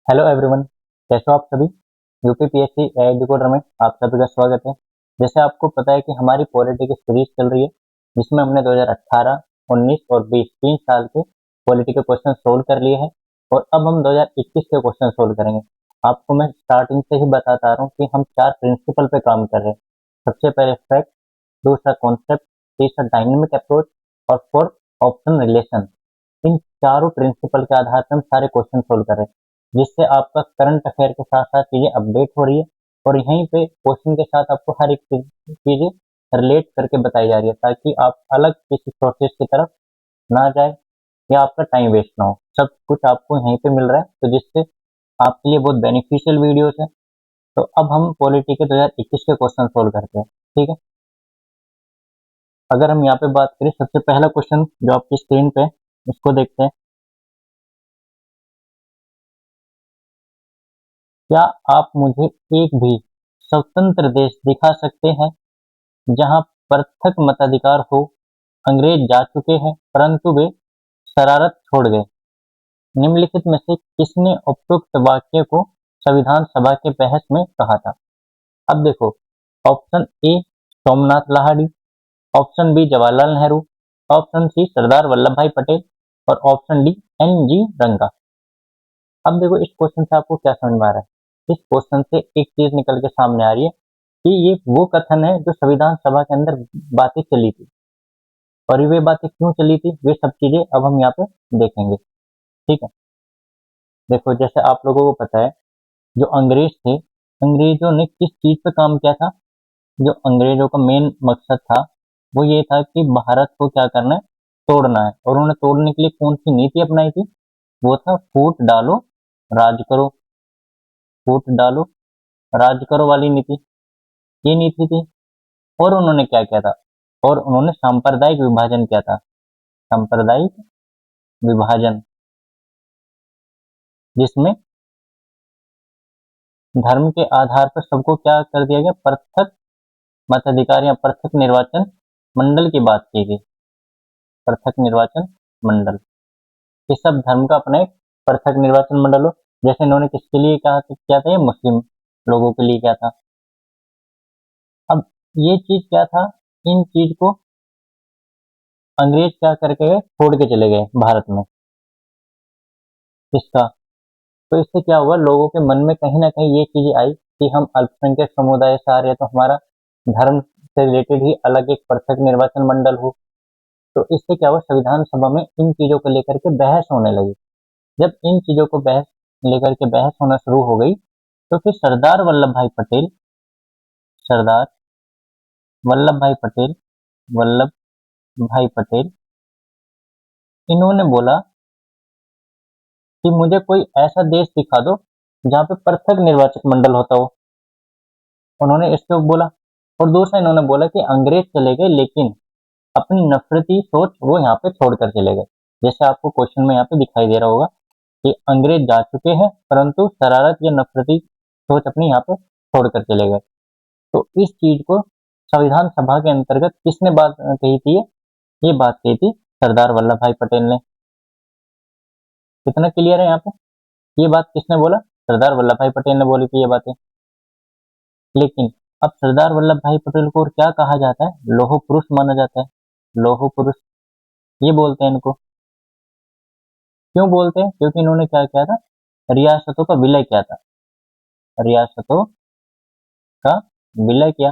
Hello everyone, कैसे हो आप सभी। यूपीपीएससी एआई डिकोडर में आप सभी का स्वागत है। जैसे आपको पता है कि हमारी पॉलिटी की सीरीज चल रही है, जिसमें हमने 2018, 19 और 20 3 साल के पॉलिटी के क्वेश्चन सोल्व कर लिए हैं और अब हम 2021 के क्वेश्चन सोल्व करेंगे। आपको मैं स्टार्टिंग से ही बताता आ रहा हूँ कि हम 4 प्रिंसिपल पे काम कर रहे हैं। सबसे पहले फैक्ट, दूसरा कॉन्सेप्ट, तीसरा डायनेमिक अप्रोच और फोर्थ ऑप्शन रिलेशन। इन चारों प्रिंसिपल के आधार पर हम सारे क्वेश्चन सोल्व कर रहे हैं, जिससे आपका करंट अफेयर के साथ साथ चीजें अपडेट हो रही है और यहीं पे क्वेश्चन के साथ आपको हर एक चीजें रिलेट करके बताई जा रही है, ताकि आप अलग किसी सोर्सेज की तरफ ना जाए या आपका टाइम वेस्ट ना हो। सब कुछ आपको यहीं पे मिल रहा है, तो जिससे आपके लिए बहुत बेनिफिशियल वीडियोस है। तो अब हम पॉलिटी के 2021 के क्वेश्चन सोल्व करते हैं, ठीक है। अगर हम यहाँ पे बात करें, सबसे पहला क्वेश्चन जो आपकी स्क्रीन पे है, उसको देखते हैं। क्या आप मुझे एक भी स्वतंत्र देश दिखा सकते हैं जहां पृथक मताधिकार हो? अंग्रेज जा चुके हैं परंतु वे शरारत छोड़ गए। निम्नलिखित में से किसने उपयुक्त वाक्य को संविधान सभा के बहस में कहा था? अब देखो, option A Somnath Lahiri, option B Jawaharlal Nehru, option C Sardar Vallabh Bhai Patel और ऑप्शन डी एन जी रंगा। अब देखो, इस क्वेश्चन से आपको क्या समझ में आ रहा है? इस क्वेश्चन से एक चीज निकल के सामने आ रही है कि ये वो कथन है जो संविधान सभा के अंदर बातें चली थी, और वे बातें क्यों चली थी, वे सब चीजें अब हम यहाँ पे देखेंगे, ठीक है। देखो, जैसे आप लोगों को पता है, जो अंग्रेज थे, अंग्रेजों ने किस चीज पे काम किया था? जो अंग्रेजों का मेन मकसद था वो ये था कि भारत को क्या करना है, तोड़ना है। और उन्होंने तोड़ने के लिए कौन सी नीति अपनाई थी? वो था फूट डालो राज करो, फूट डालो राज करो वाली नीति, ये नीति थी। और उन्होंने क्या किया था? और उन्होंने सांप्रदायिक विभाजन किया था, सांप्रदायिक विभाजन, जिसमें धर्म के आधार पर सबको क्या कर दिया गया, पृथक मताधिकार या पृथक निर्वाचन मंडल की बात की गई। पृथक निर्वाचन मंडल कि सब धर्म का अपना एक पृथक निर्वाचन मंडल हो। जैसे इन्होंने किसके लिए कहा किया था, ये मुस्लिम लोगों के लिए क्या था। अब ये चीज क्या था, इन चीज को अंग्रेज क्या करके गए, छोड़ के चले गए भारत में इसका। तो इससे क्या हुआ, लोगों के मन में कहीं ना कहीं ये चीजें आई कि हम अल्पसंख्यक समुदाय से आ रहे हैं, तो हमारा धर्म से रिलेटेड ही अलग एक पृथक निर्वाचन मंडल हो। तो इससे क्या हुआ, संविधान सभा में इन चीजों को लेकर के बहस होने लगी। जब इन चीजों को बहस लेकर के बहस होना शुरू हो गई, तो फिर सरदार वल्लभ भाई पटेल, सरदार वल्लभ भाई पटेल, वल्लभ भाई पटेल, इन्होंने बोला कि मुझे कोई ऐसा देश दिखा दो जहाँ पे पृथक निर्वाचक मंडल होता हो। उन्होंने इसको बोला। और दूसरा इन्होंने बोला कि अंग्रेज चले गए, लेकिन अपनी नफरती सोच वो यहाँ पे छोड़कर चले गए। जैसे आपको क्वेश्चन में यहाँ पे दिखाई दे रहा होगा कि अंग्रेज जा चुके हैं परंतु शरारत या नफरती सोच अपनी यहाँ पे छोड़कर चले गए। तो इस चीज को संविधान सभा के अंतर्गत किसने बात कही थी? ये बात कही थी सरदार वल्लभ भाई पटेल ने। कितना क्लियर है यहाँ पे? ये बात किसने बोला? सरदार वल्लभ भाई पटेल ने बोली थी ये बातें। लेकिन अब सरदार वल्लभ भाई पटेल को और क्या कहा जाता है, लौह पुरुष माना जाता है। लौह पुरुष ये बोलते हैं इनको। क्यों बोलते हैं? क्योंकि इन्होंने क्या किया था, रियासतों का विलय किया था, रियासतों का विलय किया।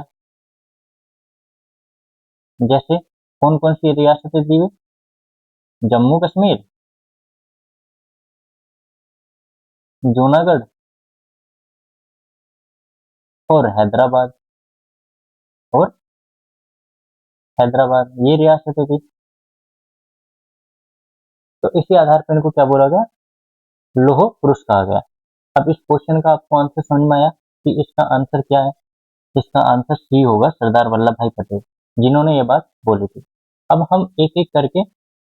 जैसे कौन कौन सी रियासतें थी वे? जम्मू कश्मीर, जूनागढ़ और हैदराबाद, और हैदराबाद, ये रियासतें थी। तो इसी आधार पर इनको क्या बोला गया, लौह पुरुष कहा गया। अब इस क्वेश्चन का आपको आंसर समझ में आया कि इसका आंसर क्या है? इसका आंसर सी होगा, सरदार वल्लभ भाई पटेल, जिन्होंने ये बात बोली थी। अब हम एक एक करके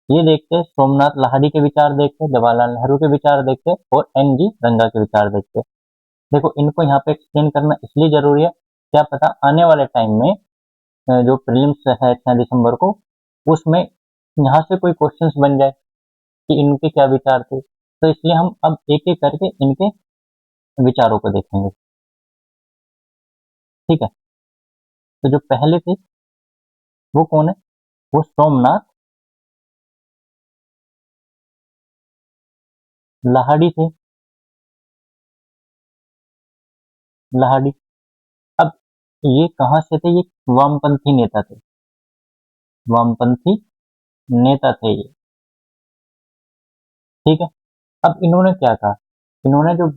ये देखते हैं, सोमनाथ लाहिड़ी के विचार देखते हैं, जवाहरलाल नेहरू के विचार देखते हैं और एन जी रंगा के विचार देखते हैं। देखो, इनको यहाँ पे एक्सप्लेन करना इसलिए जरूरी है, क्या पता आने वाले टाइम में जो प्रीलिम्स है 6 दिसंबर को, उसमें यहाँ से कोई क्वेश्चंस बन जाए कि इनके क्या विचार थे। तो इसलिए हम अब एक एक करके इनके विचारों को देखेंगे। ठीक है, तो जो पहले थे वो कौन है? वो सोमनाथ लाहिड़ी थे। लाहिड़ी। अब ये कहाँ से थे? ये वामपंथी नेता थे। वामपंथी नेता थे ये। ठीक है, अब इन्होंने क्या कहा? इन्होंने जो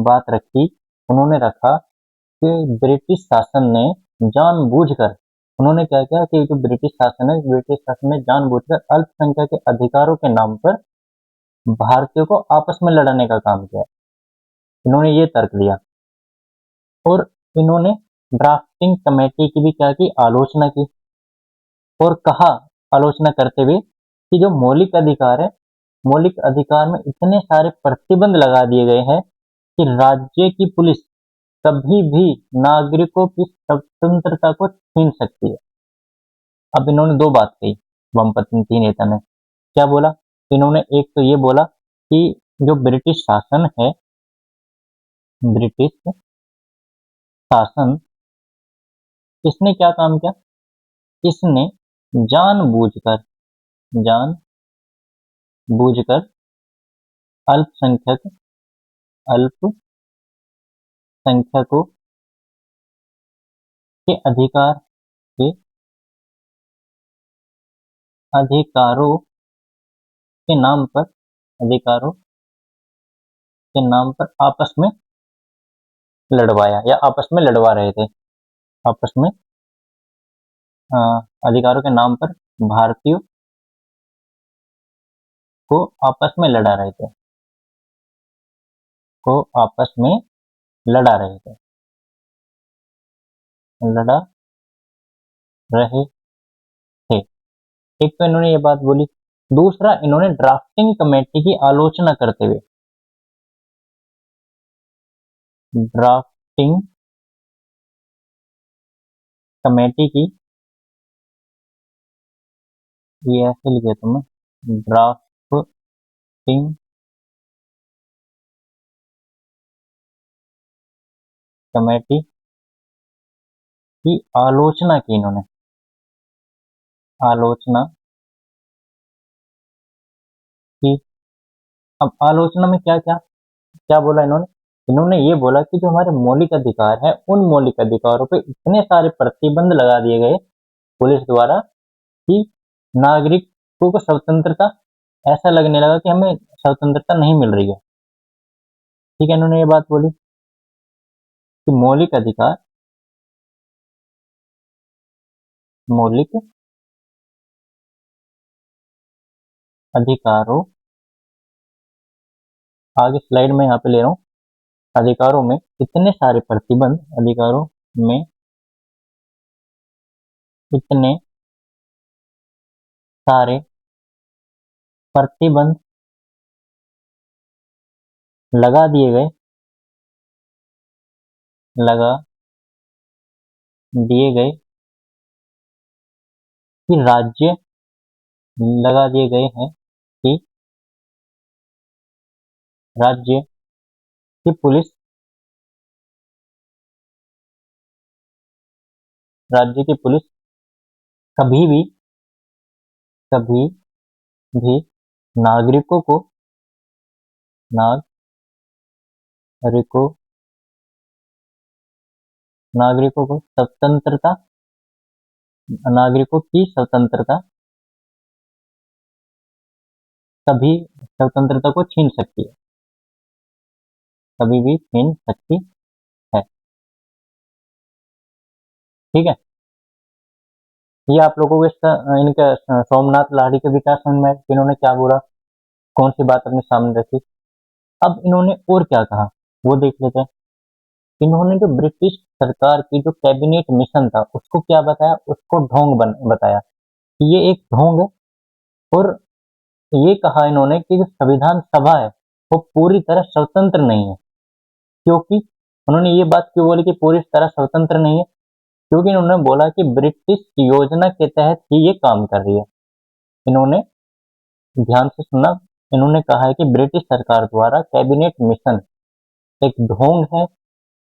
बात रखी, उन्होंने रखा कि ब्रिटिश शासन ने जानबूझकर, उन्होंने क्या किया कि जो ब्रिटिश शासन है, ब्रिटिश शासन ने जानबूझकर अल्पसंख्यक के अधिकारों के नाम पर भारतीयों को आपस में लड़ने का काम किया। इन्होंने ये तर्क दिया और इन्होंने ड्राफ्टिंग कमेटी की भी क्या की? आलोचना की और कहा, आलोचना करते हुए, कि जो मौलिक अधिकार है, मौलिक अधिकार में इतने सारे प्रतिबंध लगा दिए गए हैं कि राज्य की पुलिस कभी भी नागरिकों की स्वतंत्रता को छीन सकती है। अब इन्होंने दो बात कही, वामपंथी नेता ने क्या बोला? इन्होंने एक तो ये बोला कि जो ब्रिटिश शासन है, ब्रिटिश शासन, इसने क्या काम किया? इसने जानबूझकर जानबूझकर अल्पसंख्यक अल्पसंख्यकों के के अधिकारों के नाम पर, अधिकारों के नाम पर आपस में लड़वाया या आपस में लड़वा रहे थे। आपस में अ, अधिकारों के नाम पर भारतीयों को आपस में लड़ा रहे थे, को आपस में लड़ा रहे थे, लड़ा रहे थे। एक तो इन्होंने ये बात बोली। दूसरा, इन्होंने ड्राफ्टिंग कमेटी की आलोचना करते हुए, ड्राफ्टिंग कमेटी की, ये ऐसे लिखे तुमने, ड्राफ्टिंग कमेटी की आलोचना की इन्होंने, आलोचना की। अब आलोचना में क्या क्या क्या बोला इन्होंने? इन्होंने ये बोला कि जो हमारे मौलिक अधिकार है, उन मौलिक अधिकारों पे इतने सारे प्रतिबंध लगा दिए गए पुलिस द्वारा कि नागरिकों को स्वतंत्रता, ऐसा लगने लगा कि हमें स्वतंत्रता नहीं मिल रही है। ठीक है, इन्होंने ये बात बोली कि मौलिक अधिकार, मौलिक अधिकारों, आगे स्लाइड में यहाँ पे ले रहा हूँ, अधिकारों में इतने सारे प्रतिबंध, अधिकारों में इतने सारे प्रतिबंध लगा दिए गए, लगा दिए गए कि राज्य, लगा दिए गए हैं कि राज्य की पुलिस, राज्य की पुलिस कभी भी, कभी भी नागरिकों को, नागरिकों नागरिकों को स्वतंत्रता, नागरिकों की स्वतंत्रता, कभी स्वतंत्रता को छीन सकती है, कभी भी छीन सकती है। ठीक है, ये आप लोगों को इसका, इनका सोमनाथ लाहिड़ी के विचार समझ में आए, इन्होंने क्या बोला, कौन सी बात अपने सामने रखी। अब इन्होंने और क्या कहा वो देख लेते हैं। इन्होंने जो ब्रिटिश सरकार की जो कैबिनेट मिशन था, उसको क्या बताया? उसको ढोंग बताया कि ये एक ढोंग है। और ये कहा इन्होंने कि जो संविधान सभा है वो पूरी तरह स्वतंत्र नहीं है। क्योंकि उन्होंने ये बात क्यों बोली कि पूरी तरह स्वतंत्र नहीं है? क्योंकि इन्होंने बोला कि ब्रिटिश योजना के तहत ही ये काम कर रही है। इन्होंने, ध्यान से सुनना, इन्होंने कहा है कि ब्रिटिश सरकार द्वारा कैबिनेट मिशन, एक ढोंग है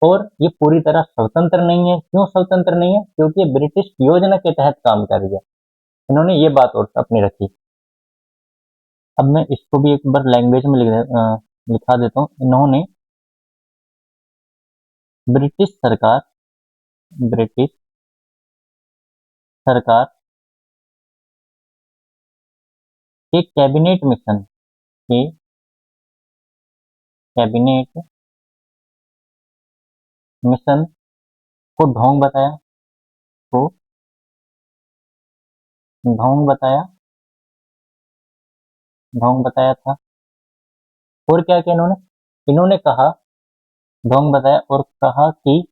और ये पूरी तरह स्वतंत्र नहीं है। क्यों स्वतंत्र नहीं है? क्योंकि ये ब्रिटिश योजना के तहत काम कर रही है। इन्होंने ये बात और अपनी रखी। अब मैं इसको भी एक बार लैंग्वेज में लिखा देता हूँ। इन्होंने ब्रिटिश सरकार के कैबिनेट मिशन को ढोंग बताया था। और क्या किया इन्होंने कहा, ढोंग बताया और कहा कि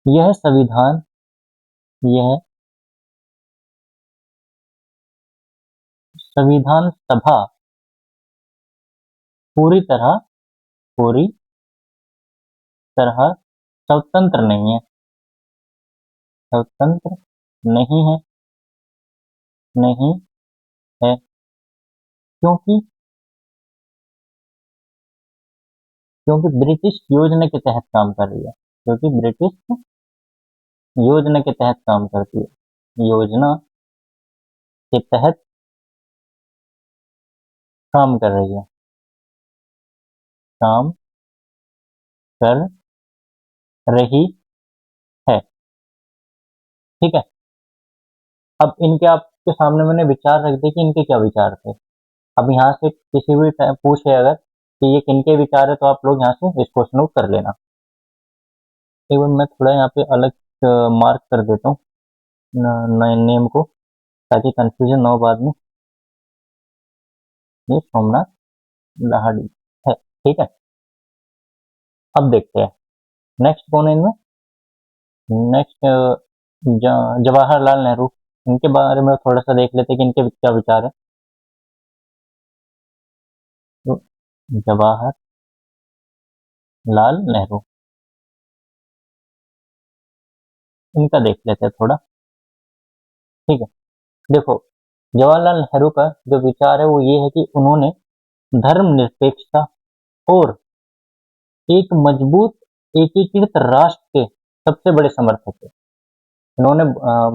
यह संविधान सभा पूरी तरह स्वतंत्र नहीं है क्योंकि ब्रिटिश योजना के तहत काम कर रही है। क्योंकि ब्रिटिश योजना के तहत काम करती है, योजना के तहत काम कर रही है, काम कर रही है। ठीक है। अब इनके आपके सामने मैंने विचार रख दिए कि इनके क्या विचार थे। अब यहाँ से किसी भी पूछे अगर कि ये किनके विचार है, तो आप लोग यहाँ से इसको नोट कर लेना। एक बार मैं थोड़ा यहाँ पे अलग मार्क कर देता हूँ नए नेम को, ताकि कंफ्यूजन ना हो बाद में। ये सोमनाथ लाहिड़ी है। ठीक है। अब देखते हैं नेक्स्ट कौन है इनमें। नेक्स्ट जवाहरलाल नेहरू। इनके बारे में थोड़ा सा देख लेते हैं कि इनके क्या विचार है। तो जवाहरलाल नेहरू, इनका देख लेते हैं थोड़ा। ठीक है। देखो, जवाहरलाल नेहरू का जो विचार है वो ये है कि उन्होंने धर्मनिरपेक्षता और एक मजबूत एकीकृत राष्ट्र के सबसे बड़े समर्थक थे। उन्होंने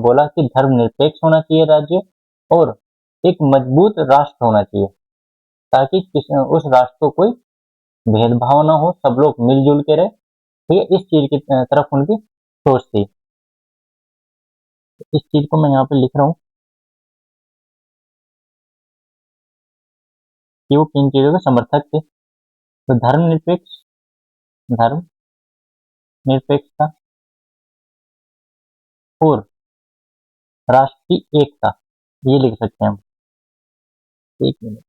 बोला कि धर्मनिरपेक्ष होना चाहिए राज्य और एक मजबूत राष्ट्र होना चाहिए, ताकि उस राष्ट्र को कोई भेदभाव ना हो, सब लोग मिलजुल के रहे। ठीक है, इस चीज की तरफ उनकी सोच थी। इस चीज को मैं यहाँ पे लिख रहा हूँ कि वो किन चीजों के समर्थक थे। तो धर्मनिरपेक्षता और राष्ट्रीय एकता, ये लिख सकते हैं हम। एक मिनट,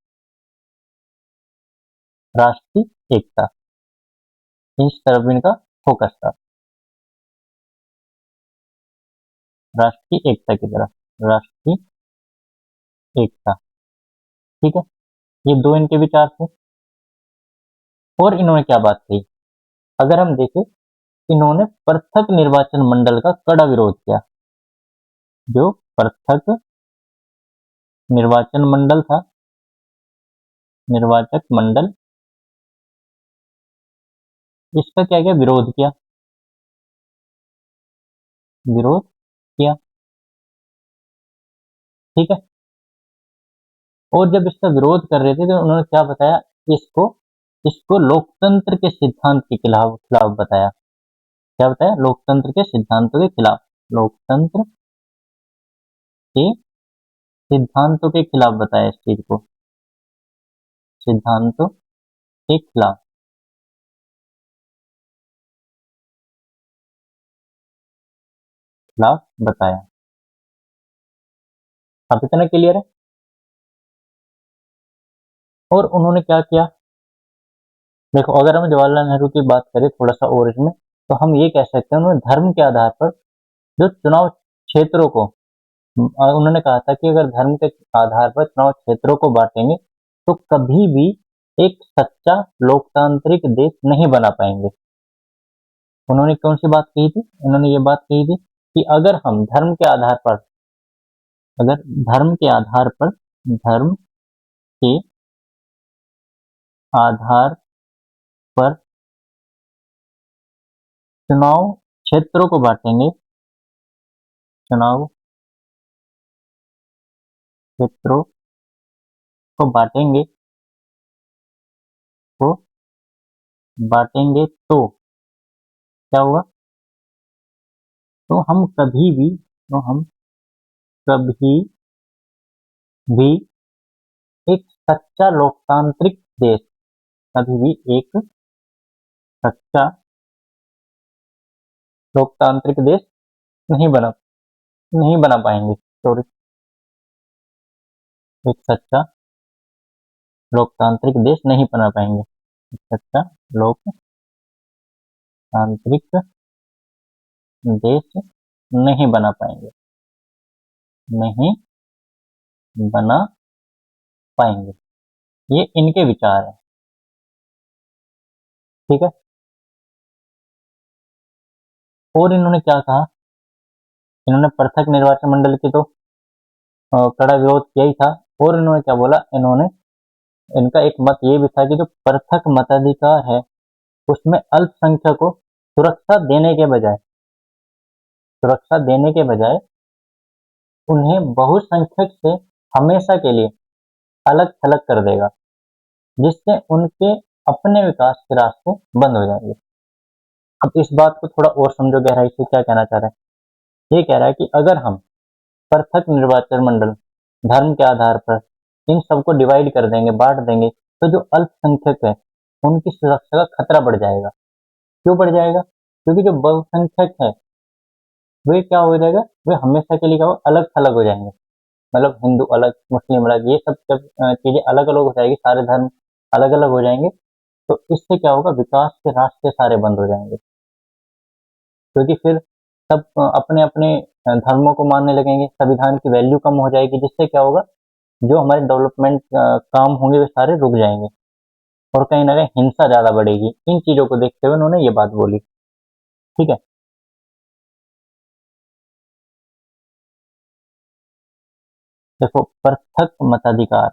राष्ट्रीय एकता, इस तरफ इनका फोकस था, राष्ट्रीय एकता की तरफ, राष्ट्रीय एकता। ठीक है, ये दो इनके विचार थे। और इन्होंने क्या बात कही, अगर हम देखें, इन्होंने पृथक निर्वाचन मंडल का कड़ा विरोध किया। जो पृथक निर्वाचन मंडल था, निर्वाचक मंडल, इसका क्या किया, विरोध किया। ठीक है। और जब इसका विरोध कर रहे थे तो उन्होंने क्या बताया, इसको इसको लोकतंत्र के सिद्धांत के खिलाफ बताया। क्या बताया, लोकतंत्र के सिद्धांतों के खिलाफ, लोकतंत्र के सिद्धांतों के खिलाफ बताया। इस चीज को सिद्धांतों के खिलाफ बताया। अब इतना क्लियर है। और उन्होंने क्या किया, देखो, अगर हम जवाहरलाल नेहरू की बात करें थोड़ा सा और इसमें, तो हम ये कह सकते हैं उन्होंने धर्म के आधार पर जो चुनाव क्षेत्रों को, उन्होंने कहा था कि अगर धर्म के आधार पर चुनाव क्षेत्रों को बांटेंगे तो कभी भी एक सच्चा लोकतांत्रिक देश नहीं बना पाएंगे। उन्होंने कौन सी बात कही थी, उन्होंने ये बात कही थी कि अगर हम धर्म के आधार पर धर्म के पर चुनाव क्षेत्रों को बांटेंगे, चुनाव क्षेत्रों को बांटेंगे, को बांटेंगे तो क्या होगा? तो हम कभी भी एक सच्चा लोकतांत्रिक देश, कभी भी एक सच्चा लोकतांत्रिक देश नहीं बना पाएंगे। सॉरी, एक सच्चा लोकतांत्रिक देश नहीं बना पाएंगे, एक सच्चा लोकतांत्रिक देश नहीं बना पाएंगे, नहीं बना पाएंगे। ये इनके विचार है, ठीक है। और इन्होंने क्या कहा? इन्होंने पृथक निर्वाचन मंडल की तो कड़ा विरोध किया ही था, और इन्होंने क्या बोला? इनका एक मत ये भी था कि जो पृथक मताधिकार है उसमें अल्पसंख्यक को सुरक्षा देने के बजाय उन्हें बहुसंख्यक से हमेशा के लिए अलग थलग कर देगा, जिससे उनके अपने विकास के रास्ते बंद हो जाएंगे। अब इस बात को थोड़ा और समझो गहराई से, क्या कहना चाह रहा है? ये कह रहा है कि अगर हम पृथक निर्वाचन मंडल धर्म के आधार पर इन सबको डिवाइड कर देंगे, बांट देंगे, तो जो अल्पसंख्यक है उनकी सुरक्षा का खतरा बढ़ जाएगा। क्यों बढ़ जाएगा? क्योंकि जो बहुसंख्यक है वे क्या हो जाएगा? वे हमेशा के लिए क्या हो, अलग थलग हो जाएंगे। मतलब हिंदू अलग, मुस्लिम अलग, ये सब जब चीजें अलग अलग हो जाएगी, सारे धर्म अलग अलग हो जाएंगे, तो इससे क्या होगा? विकास के रास्ते सारे बंद हो जाएंगे, क्योंकि फिर सब अपने अपने धर्मों को मानने लगेंगे, संविधान की वैल्यू कम हो जाएगी, जिससे क्या होगा? जो हमारे डेवलपमेंट काम होंगे वे सारे रुक जाएंगे, और कहीं ना कहीं हिंसा ज्यादा बढ़ेगी। इन चीजों को देखते हुए उन्होंने ये बात बोली, ठीक है। देखो, पृथक मताधिकार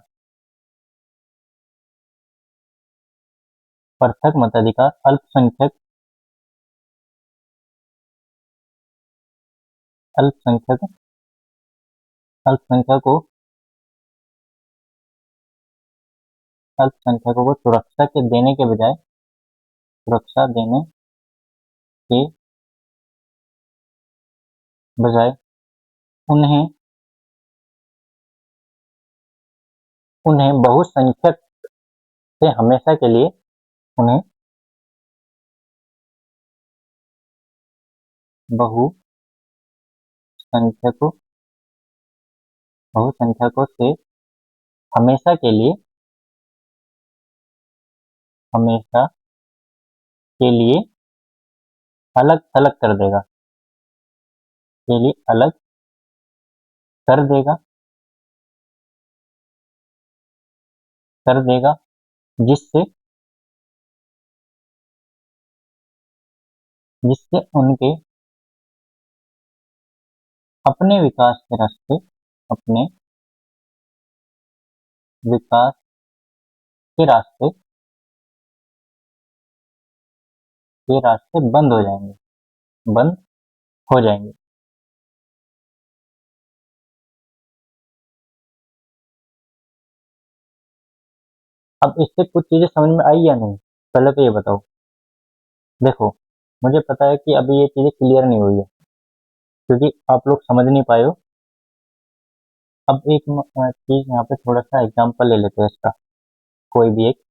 अल्पसंख्यक अल्पसंख्यकों अल्पसंख्यकों को सुरक्षा देने के बजाय उन्हें उन्हें बहुसंख्यक से हमेशा के लिए उन्हें बहुसंख्यकों बहुसंख्यकों से हमेशा के लिए हमेशा के लिए अलग थलग कर देगा, के लिए अलग कर देगा जिससे जिससे उनके अपने अपने विकास के रास्ते बंद हो जाएंगे। अब इससे कुछ चीजें समझ में आई या नहीं? पहले तो ये बताओ। देखो, मुझे पता है कि अभी ये चीजें क्लियर नहीं हुई है, क्योंकि आप लोग समझ नहीं पाए हो। अब एक चीज यहाँ पे थोड़ा सा एग्जांपल ले लेते हैं इसका, कोई भी एक।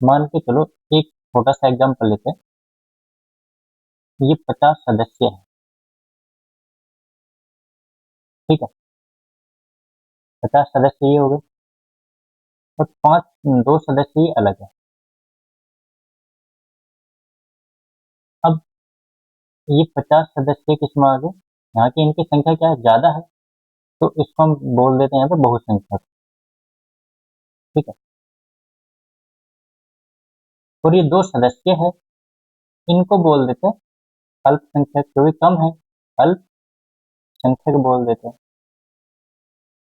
मान के चलो, एक छोटा सा एग्जांपल लेते हैं। ये 50 सदस्य हैं, ठीक है। 50 सदस्य ये हो गए, और दो सदस्य ये अलग है। अब ये 50 सदस्य किस में आ गए? यहाँ की इनकी संख्या क्या है? ज्यादा है, तो इसको हम बोल देते हैं यहाँ पे बहुसंख्यक, ठीक है। और ये दो सदस्य है, इनको बोल देते हैं अल्पसंख्यक, क्योंकि कम है, अल्पसंख्यक बोल देते हैं,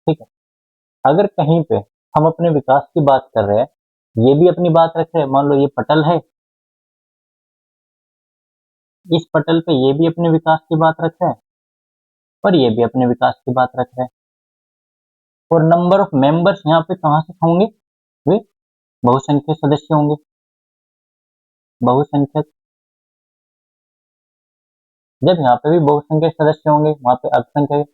ठीक है। अगर कहीं पे हम अपने विकास की बात कर रहे हैं, ये भी अपनी बात रख रहे हैं, मान लो ये पटल है, इस पटल पे ये भी अपने विकास की बात रख रहे हैं और ये भी अपने विकास की बात रख रहे हैं। और नंबर ऑफ मेंबर्स यहाँ पे कहाँ से होंगे, वे बहुसंख्यक सदस्य होंगे, बहुसंख्यक। जब यहाँ पे भी बहुसंख्यक सदस्य होंगे, वहां पे अल्पसंख्यक।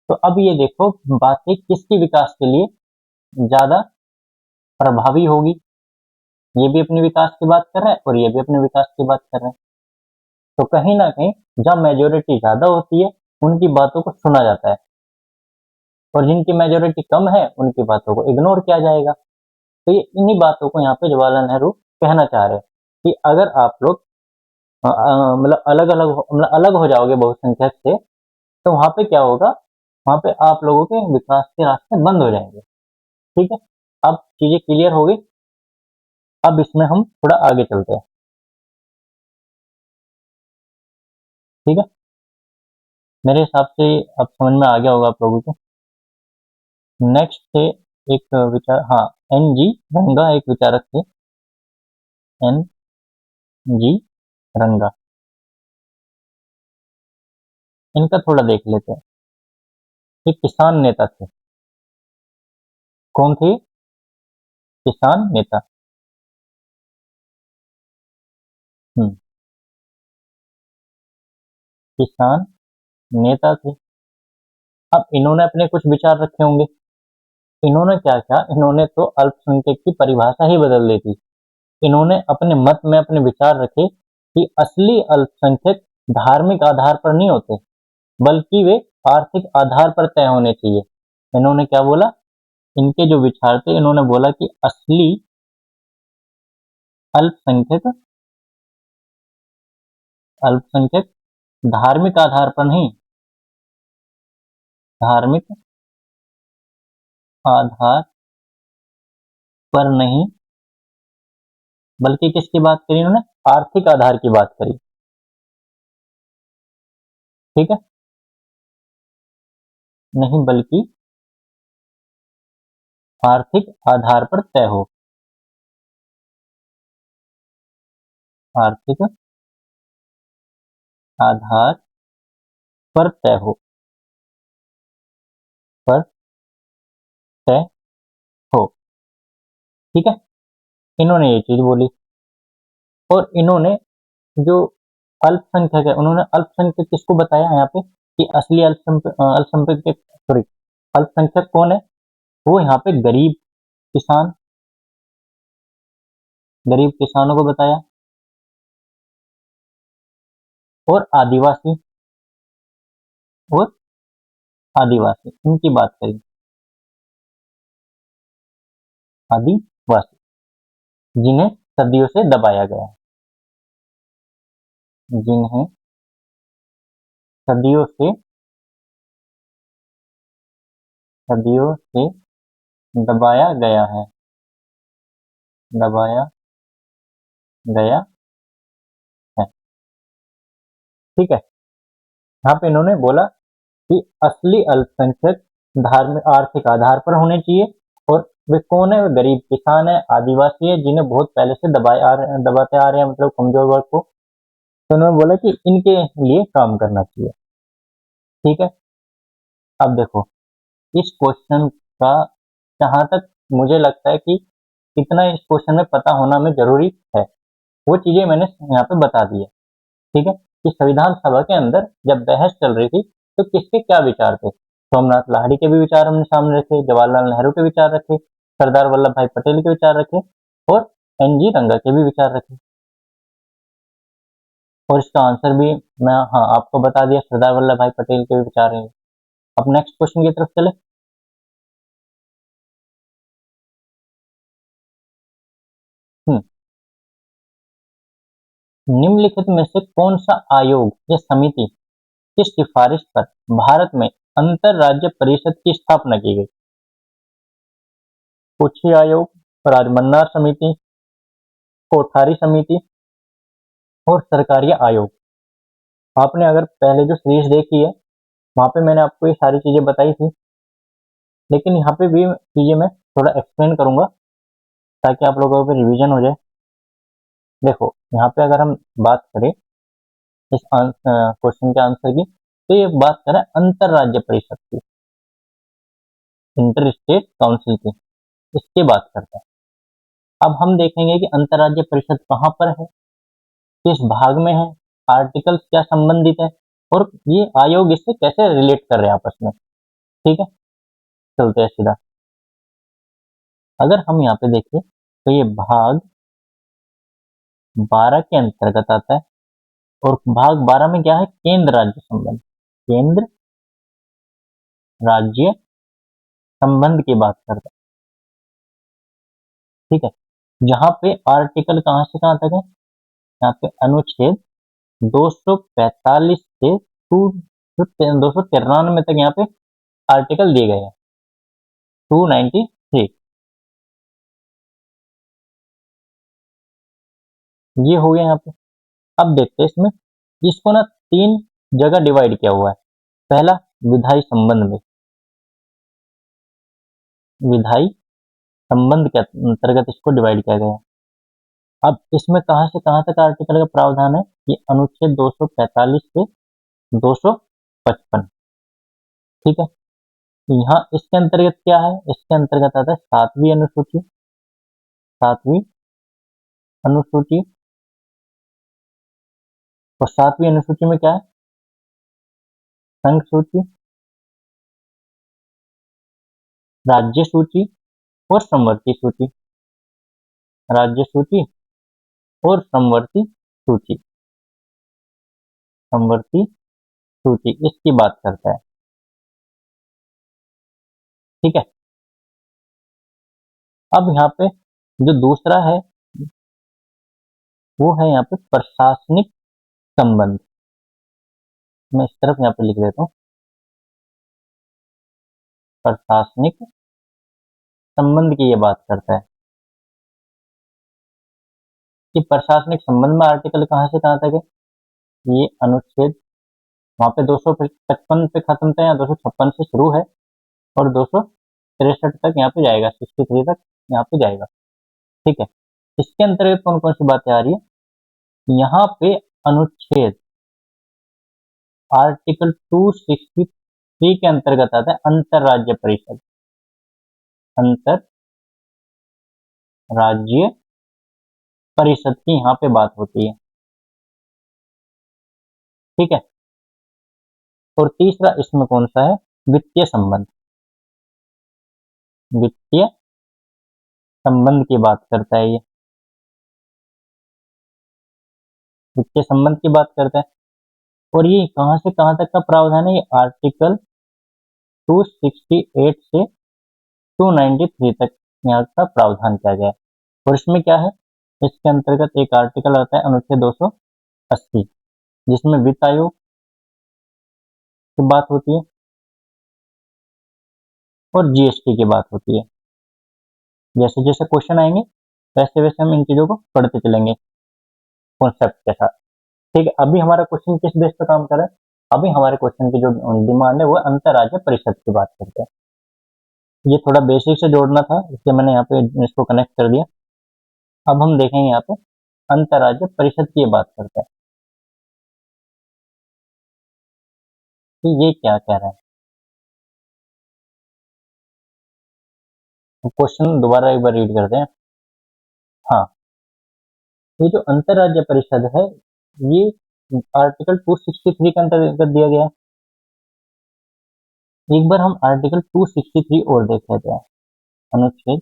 तो अब ये देखो बातें किसकी विकास के लिए ज्यादा प्रभावी होगी, ये भी अपने विकास की बात कर रहा है और ये भी अपने विकास की बात कर रहे हैं। तो कहीं ना कहीं जब मेजोरिटी ज्यादा होती है उनकी बातों को सुना जाता है और जिनकी मेजोरिटी कम है उनकी बातों को इग्नोर किया जाएगा। तो ये इन्हीं बातों को यहाँ पे जवाहरलाल नेहरू कहना चाह रहे हैं कि अगर आप लोग मतलब अलग हो जाओगे बहुसंख्यक से, तो वहां पे क्या होगा, वहां पे आप लोगों के विकास के रास्ते बंद हो जाएंगे। ठीक है, अब चीजें क्लियर हो गई। अब इसमें हम थोड़ा आगे चलते हैं। ठीक है, मेरे हिसाब से अब समझ में आ गया होगा आप लोगों को। नेक्स्ट थे एक विचार, हाँ, एन जी रंगा एक विचारक थे, एन जी रंगा। इनका थोड़ा देख लेते हैं। एक किसान नेता थे। कौन थे? किसान नेता। हम्म, किसान नेता थे। अब इन्होंने अपने कुछ विचार रखे होंगे। इन्होंने क्या किया, इन्होंने तो अल्पसंख्यक की परिभाषा ही बदल दी थी। इन्होंने अपने मत में अपने विचार रखे कि असली अल्पसंख्यक धार्मिक आधार पर नहीं होते, बल्कि वे आर्थिक आधार पर तय होने चाहिए। इन्होंने क्या बोला, इनके जो विचार थे, इन्होंने बोला कि असली अल्पसंख्यक अल्पसंख्यक धार्मिक आधार पर नहीं, धार्मिक आधार पर नहीं, बल्कि किसकी बात करी इन्होंने, आर्थिक आधार की बात करी। ठीक है, नहीं बल्कि आर्थिक आधार पर तय हो, आर्थिक आधार पर तय हो, पर तय हो। ठीक है, इन्होंने ये चीज बोली। और इन्होंने जो अल्पसंख्यक है, उन्होंने अल्पसंख्यक किसको बताया यहाँ पे कि असली अल्पसंख्यक, सॉरी, अल्पसंख्यक कौन है, वो यहाँ पे गरीब किसान, गरीब किसानों को बताया, और आदिवासी, और आदिवासी इनकी बात करी। आदिवासी जिन्हें सदियों से दबाया गया है, जिन्हें सदियों से सदियों से दबाया गया है, दबाया गया है। ठीक है, यहाँ पे इन्होंने बोला कि असली अल्पसंख्यक धार्मिक आर्थिक आधार पर होने चाहिए, और वे कौन है, वे गरीब किसान है, आदिवासी है, जिन्हें बहुत पहले से दबाते आ रहे हैं, मतलब कमजोर वर्ग को। तो उन्होंने बोला कि इनके लिए काम करना चाहिए। ठीक है, अब देखो इस क्वेश्चन का, जहां तक मुझे लगता है कि इतना इस क्वेश्चन में पता होना में जरूरी है, वो चीजें मैंने यहाँ पे बता दी है। ठीक है, कि संविधान सभा के अंदर जब बहस चल रही थी तो किसके क्या विचार थे, सोमनाथ लाहिड़ी के भी विचार हमने सामने रखे, जवाहरलाल नेहरू के विचार रखे, सरदार वल्लभ भाई पटेल के विचार रखे, और एन जी रंगा के भी विचार रखे। और इसका आंसर भी मैं, हाँ, आपको बता दिया, सरदार वल्लभ भाई पटेल के भी विचार हैं। अब नेक्स्ट क्वेश्चन की तरफ चले। हम्म, निम्नलिखित में से कौन सा आयोग या समिति की सिफारिश पर भारत में अंतर राज्य परिषद की स्थापना की गई? पुछी आयोग, राजमन्नार समिति, कोठारी समिति, और सरकारिया आयोग। आपने अगर पहले जो सीरीज देखी है, वहां पे मैंने आपको ये सारी चीजें बताई थी। लेकिन यहाँ पे भी चीजें मैं थोड़ा एक्सप्लेन करूंगा ताकि आप लोगों को रिवीजन हो जाए। देखो यहाँ पे अगर हम बात करें इस क्वेश्चन के आंसर की, तो ये बात करें अंतर राज्य परिषद की, इंटर स्टेट काउंसिल की, इसकी बात करते हैं। अब हम देखेंगे कि अंतर्राज्य परिषद कहाँ पर है, किस भाग में है, आर्टिकल क्या संबंधित है और ये आयोग इससे कैसे रिलेट कर रहे हैं आपस में। ठीक है, चलते हैं सीधा। अगर हम यहाँ पे देखें तो ये भाग 12 के अंतर्गत आता है और भाग 12 में क्या है, केंद्र राज्य संबंध, केंद्र राज्य संबंध की बात करता है। ठीक है, जहां पे आर्टिकल कहां से कहां तक है, यहाँ पे अनुच्छेद 245 से 293 तक यहाँ पे आर्टिकल दिए गए हैं, 293 ये हो गया यहाँ पे। अब देखते हैं इसमें, इसको ना 3 जगह डिवाइड किया हुआ है। पहला विधायी संबंध में, विधायी संबंध के अंतर्गत इसको डिवाइड किया गया है। अब इसमें कहां से कहां तक आर्टिकल का प्रावधान है, ये अनुच्छेद 245 से 255। ठीक है, यहाँ इसके अंतर्गत क्या है, इसके अंतर्गत आता है 7वीं अनुसूची, 7वीं अनुसूची, और 7वीं अनुसूची में क्या है, संघ सूची, राज्य सूची और समवर्ती सूची, राज्य सूची और समवर्ती सूची, समवर्ती सूची इसकी बात करता है। ठीक है, अब यहाँ पे जो दूसरा है वो है यहाँ पे प्रशासनिक संबंध। मैं इस तरफ यहाँ पे लिख देता हूँ, प्रशासनिक संबंध की ये बात करता है कि प्रशासनिक संबंध में आर्टिकल कहाँ से कहाँ तक है, ये अनुच्छेद वहां पे 255 पे खत्म था, यहाँ 256 से शुरू है और 263 तक यहाँ पे जाएगा, 63 तक यहाँ पे जाएगा। ठीक है, इसके अंतर्गत कौन कौन सी बातें आ रही है, यहाँ पे अनुच्छेद आर्टिकल 263 के अंतर्गत आता है अंतर राज्य परिषद, अंतर राज्य परिषद की यहाँ पे बात होती है। ठीक है, और तीसरा इसमें कौन सा है, वित्तीय संबंध, वित्तीय संबंध की बात करता है ये, वित्तीय संबंध की बात करता है। और ये कहां से कहां तक का प्रावधान है, ये आर्टिकल 268 से 293 तक यहाँ का प्रावधान किया गया है। और इसमें क्या है, इसके अंतर्गत एक आर्टिकल आता है अनुच्छेद 280 जिसमें वित्त आयोग की बात होती है और जीएसटी की बात होती है। जैसे जैसे क्वेश्चन आएंगे वैसे वैसे हम इन चीजों को पढ़ते चलेंगे कॉन्सेप्ट के साथ। ठीक है, अभी हमारा क्वेश्चन किस बेस पर काम कर रहा है, अभी हमारे क्वेश्चन की जो डिमांड है वो अंतर्राज्य परिषद की बात करते हैं। ये थोड़ा बेसिक से जोड़ना था इसलिए मैंने यहाँ पे इसको कनेक्ट कर दिया। अब हम देखेंगे यहाँ पे अंतर्राज्य परिषद की बात करते हैं कि ये क्या कह रहा है। क्वेश्चन दोबारा एक बार रीड करते हैं। हाँ, ये जो अंतर्राज्य परिषद है ये आर्टिकल 263 के अंतर्गत दिया गया है। एक बार हम आर्टिकल 263 और देख लेते हैं, अनुच्छेद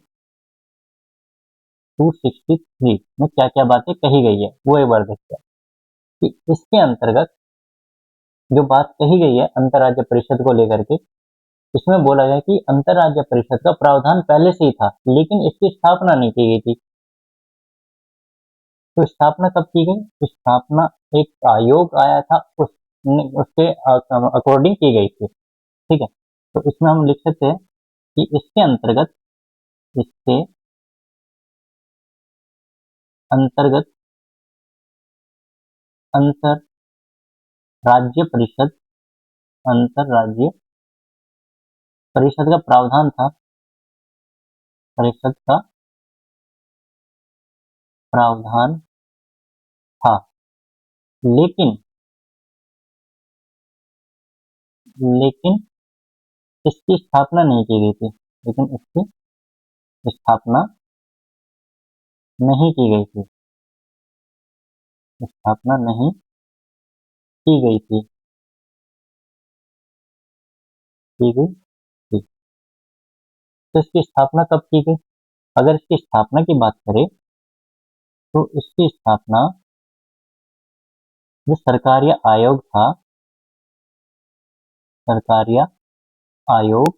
263 में क्या क्या बातें कही गई है वो एक बार देखते हैं कि इसके अंतर्गत जो बात कही गई है अंतर्राज्य परिषद को लेकर के, इसमें बोला गया कि अंतर्राज्य परिषद का प्रावधान पहले से ही था लेकिन इसकी स्थापना नहीं की गई थी। तो स्थापना कब की गई, स्थापना एक आयोग आया था उसके अकॉर्डिंग की गई थी। ठीक है, तो इसमें हम लिख सकते हैं कि इसके अंतर्गत, इसके अंतर्गत अंतर राज्य परिषद, अंतर राज्य परिषद का प्रावधान था, परिषद का प्रावधान था, लेकिन लेकिन इसकी स्थापना नहीं की गई थी, लेकिन इसकी स्थापना नहीं की गई थी, स्थापना नहीं की गई थी, की गई थी। तो इसकी स्थापना कब की गई? अगर इसकी स्थापना की बात करें तो इसकी स्थापना जो सरकारीय आयोग था, सरकारीय आयोग,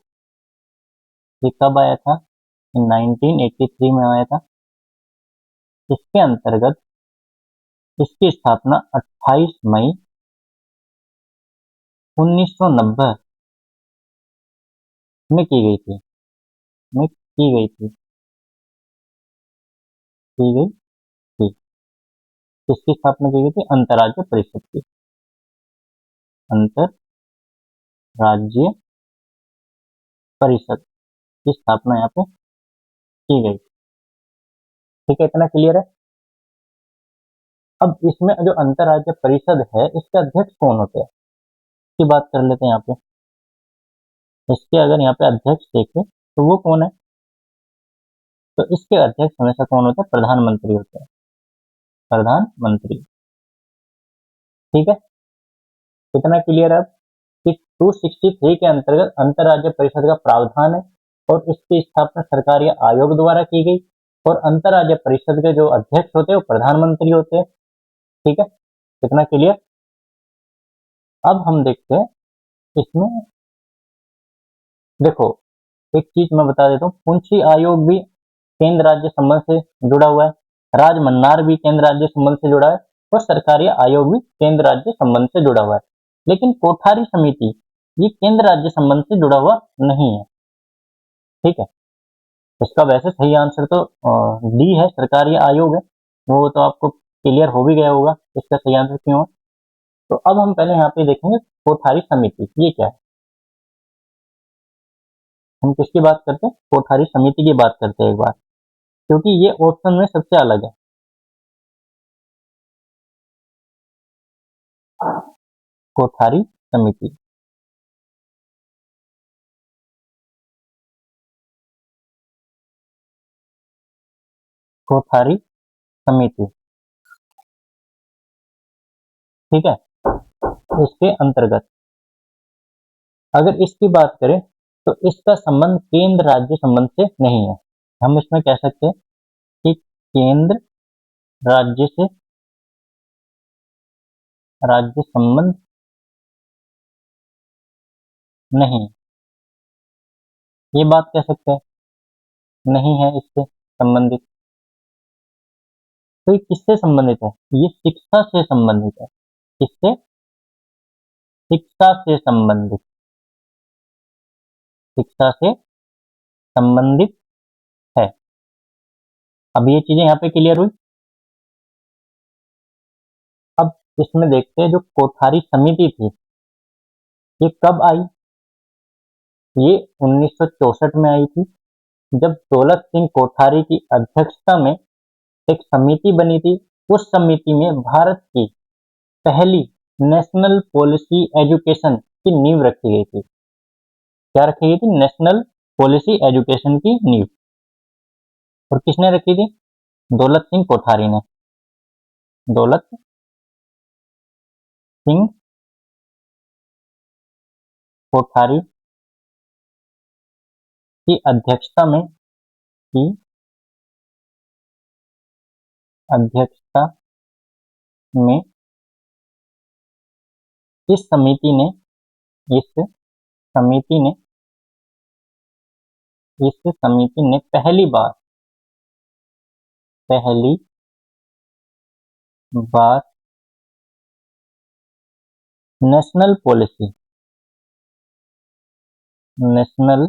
ये कब आया था? 1983 में आया था। इसके अंतर्गत इसकी स्थापना 28 मई 1990 में की गई थी, में की गई थी, की गई थी। किसकी स्थापना की गई थी? अंतर्राज्य परिषद की, अंतर्राज्य परिषद की स्थापना यहाँ पे की गई। ठीक है, इतना क्लियर है। अब इसमें जो अंतर्राज्य परिषद है, इसके अध्यक्ष कौन होते हैं की बात कर लेते हैं। यहाँ पे इसके अगर यहाँ पे अध्यक्ष देखें तो वो कौन है? तो इसके अध्यक्ष हमेशा कौन होते हैं? प्रधानमंत्री होते हैं, प्रधानमंत्री। ठीक है, कितना क्लियर है अब कि 263 के अंतर्गत अंतर्राज्य परिषद का प्रावधान है और इसकी स्थापना सरकारी आयोग द्वारा की गई और अंतर्राज्य परिषद के जो अध्यक्ष होते हैं वो प्रधानमंत्री होते हैं। ठीक है, कितना क्लियर। अब हम देखते हैं इसमें, देखो एक चीज मैं बता देता हूँ, पुंछी आयोग भी केंद्र राज्य संबंध से जुड़ा हुआ है, राजमन्नार भी केंद्र राज्य संबंध से जुड़ा है और सरकारी आयोग भी केंद्र राज्य संबंध से जुड़ा हुआ है, लेकिन कोठारी समिति ये केंद्र राज्य संबंध से जुड़ा हुआ नहीं है। ठीक है, इसका वैसे सही आंसर तो डी है, सरकारी आयोग है, वो तो आपको क्लियर हो भी गया होगा इसका सही आंसर क्यों है। तो अब हम पहले यहाँ पे देखेंगे कोठारी समिति ये क्या है। हम किसकी बात करते हैं? कोठारी समिति की बात करते हैं एक बार, क्योंकि ये ऑप्शन में सबसे अलग है। कोठारी समिति, कोठारी समिति, ठीक है। इसके अंतर्गत अगर इसकी बात करें तो इसका संबंध केंद्र राज्य संबंध से नहीं है। हम इसमें कह सकते हैं कि केंद्र राज्य से राज्य संबंध नहीं, ये बात कह सकते हैं, नहीं है इससे संबंधित। तो ये किससे संबंधित है? ये शिक्षा से संबंधित है। किससे? शिक्षा से संबंधित, शिक्षा से संबंधित है। अब ये चीजें यहाँ पे क्लियर हुई। अब इसमें देखते हैं जो कोठारी समिति थी ये कब आई? ये 1964 में आई थी, जब दौलत सिंह कोठारी की अध्यक्षता में एक समिति बनी थी। उस समिति में भारत की पहली नेशनल पॉलिसी एजुकेशन की नींव रखी गई थी। क्या रखी गई थी? नेशनल पॉलिसी एजुकेशन की नींव। और किसने रखी थी? दौलत सिंह कोठारी ने। दौलत सिंह कोठारी की अध्यक्षता में, की अध्यक्षता में इस समिति ने, इस समिति ने, इस समिति ने पहली बार national policy, national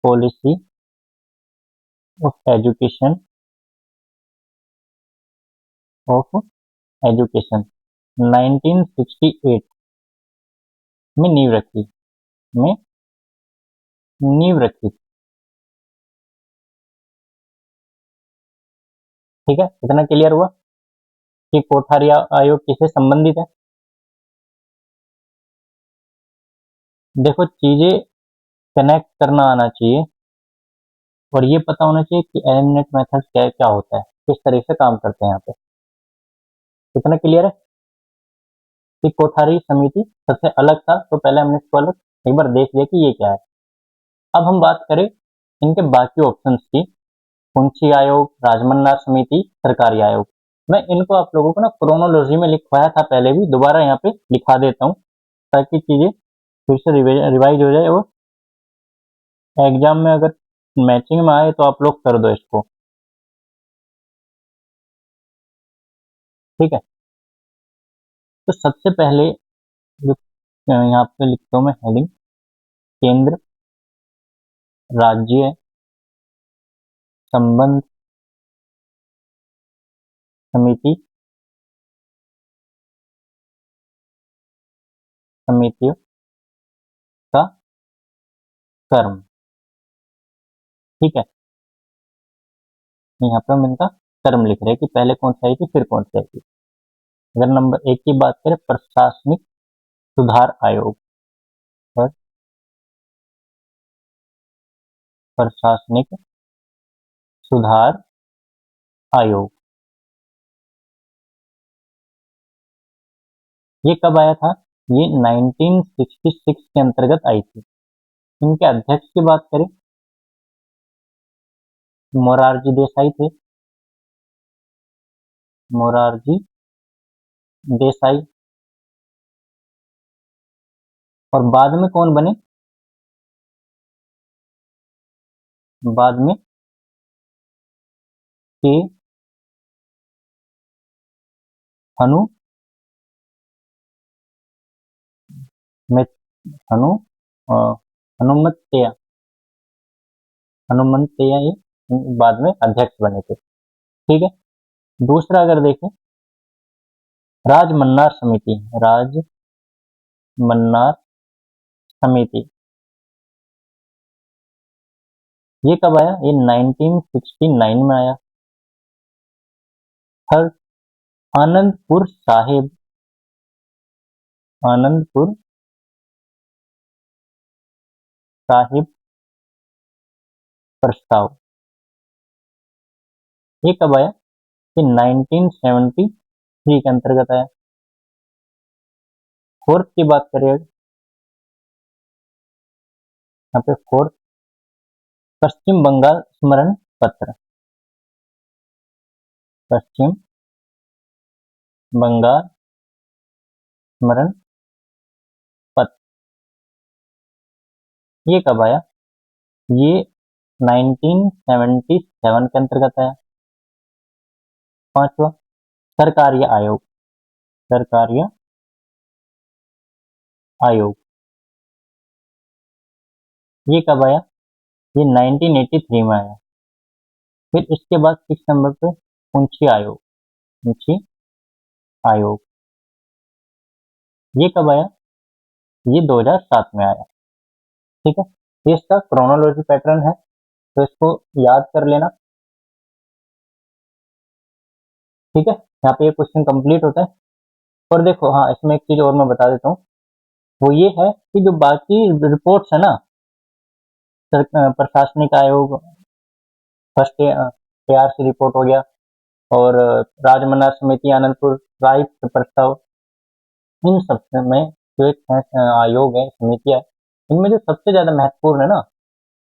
policy of education, of education 1968 में नींव रखी, में नींव रखी। ठीक है, इतना क्लियर हुआ कि कोठारी आयोग किससे संबंधित है। देखो, चीजें कनेक्ट करना आना चाहिए और ये पता होना चाहिए कि एलिमिनेट मेथड क्या क्या होता है, किस तरह से काम करते हैं यहाँ पे। इतना क्लियर है कि कोठारी समिति सबसे अलग था, तो पहले हमने इसको अलग एक बार देख लिया कि ये क्या है। अब हम बात करें इनके बाकी ऑप्शंस की। मुंशी आयोग, राजमन्ना समिति, सरकारी आयोग। मैं इनको आप लोगों को ना क्रोनोलॉजी में लिखवाया था पहले भी, दोबारा यहाँ पे लिखा देता हूँ ताकि चीजें फिर से रिवाइज हो जाए और एग्जाम में अगर मैचिंग में आए तो आप लोग कर दो इसको। ठीक है, तो सबसे पहले जो यहाँ पे लिखता हूँ मैं हेडिंग, केंद्र राज्य संबंध समिति समितियों का कर्म। ठीक है, यहाँ पे हम इनका कर्म लिख रहे हैं कि पहले कौन सी आई थी फिर कौन सी आई थी। अगर नंबर 1 की बात करें, प्रशासनिक सुधार आयोग और प्रशासनिक सुधार आयोग, ये कब आया था? ये 1966 के अंतर्गत आई थी। इनके अध्यक्ष की बात करें, मोरारजी देसाई थे, मोरारजी देसाई। और बाद में कौन बने? बाद में के हनु में हनु अ, हनुमंतैया हनुमंतैया ये बाद में अध्यक्ष बने थे। ठीक है, दूसरा अगर देखें, राजमन्नार समिति, राजमन्नार समिति, ये कब आया? ये 1969 में आया। थर्ड, आनंदपुर साहिब, आनंदपुर साहिब प्रस्ताव, ये कब आया? ये 1973 के अंतर्गत आया। फोर्थ की बात करें, यहाँ पे फोर्थ, पश्चिम बंगाल स्मरण पत्र, पश्चिम बंगाल स्मरण पत्र, ये कब आया? ये 1977 के अंतर्गत आया। पांचवा, सरकारिया आयोग, सरकारिया आयोग, ये कब आया? ये 1983 में आया। फिर इसके बाद 6 नंबर पे मुंशी आयोग, मुंशी आयोग, ये कब आया? ये 2007 में आया। ठीक है, ये इसका क्रोनोलॉजी पैटर्न है, तो इसको याद कर लेना। ठीक है, यहाँ पे ये क्वेश्चन कंप्लीट होता है। और देखो, हाँ, इसमें एक चीज और मैं बता देता हूँ, वो ये है कि जो बाकी रिपोर्ट्स है ना, प्रशासनिक आयोग, फर्स्ट ARC रिपोर्ट हो गया, और राजमन्ना समिति, आनंदपुर राय प्रस्ताव, इन सब में जो एक आयोग है, समितियां है, इनमें जो सबसे ज्यादा महत्वपूर्ण है ना,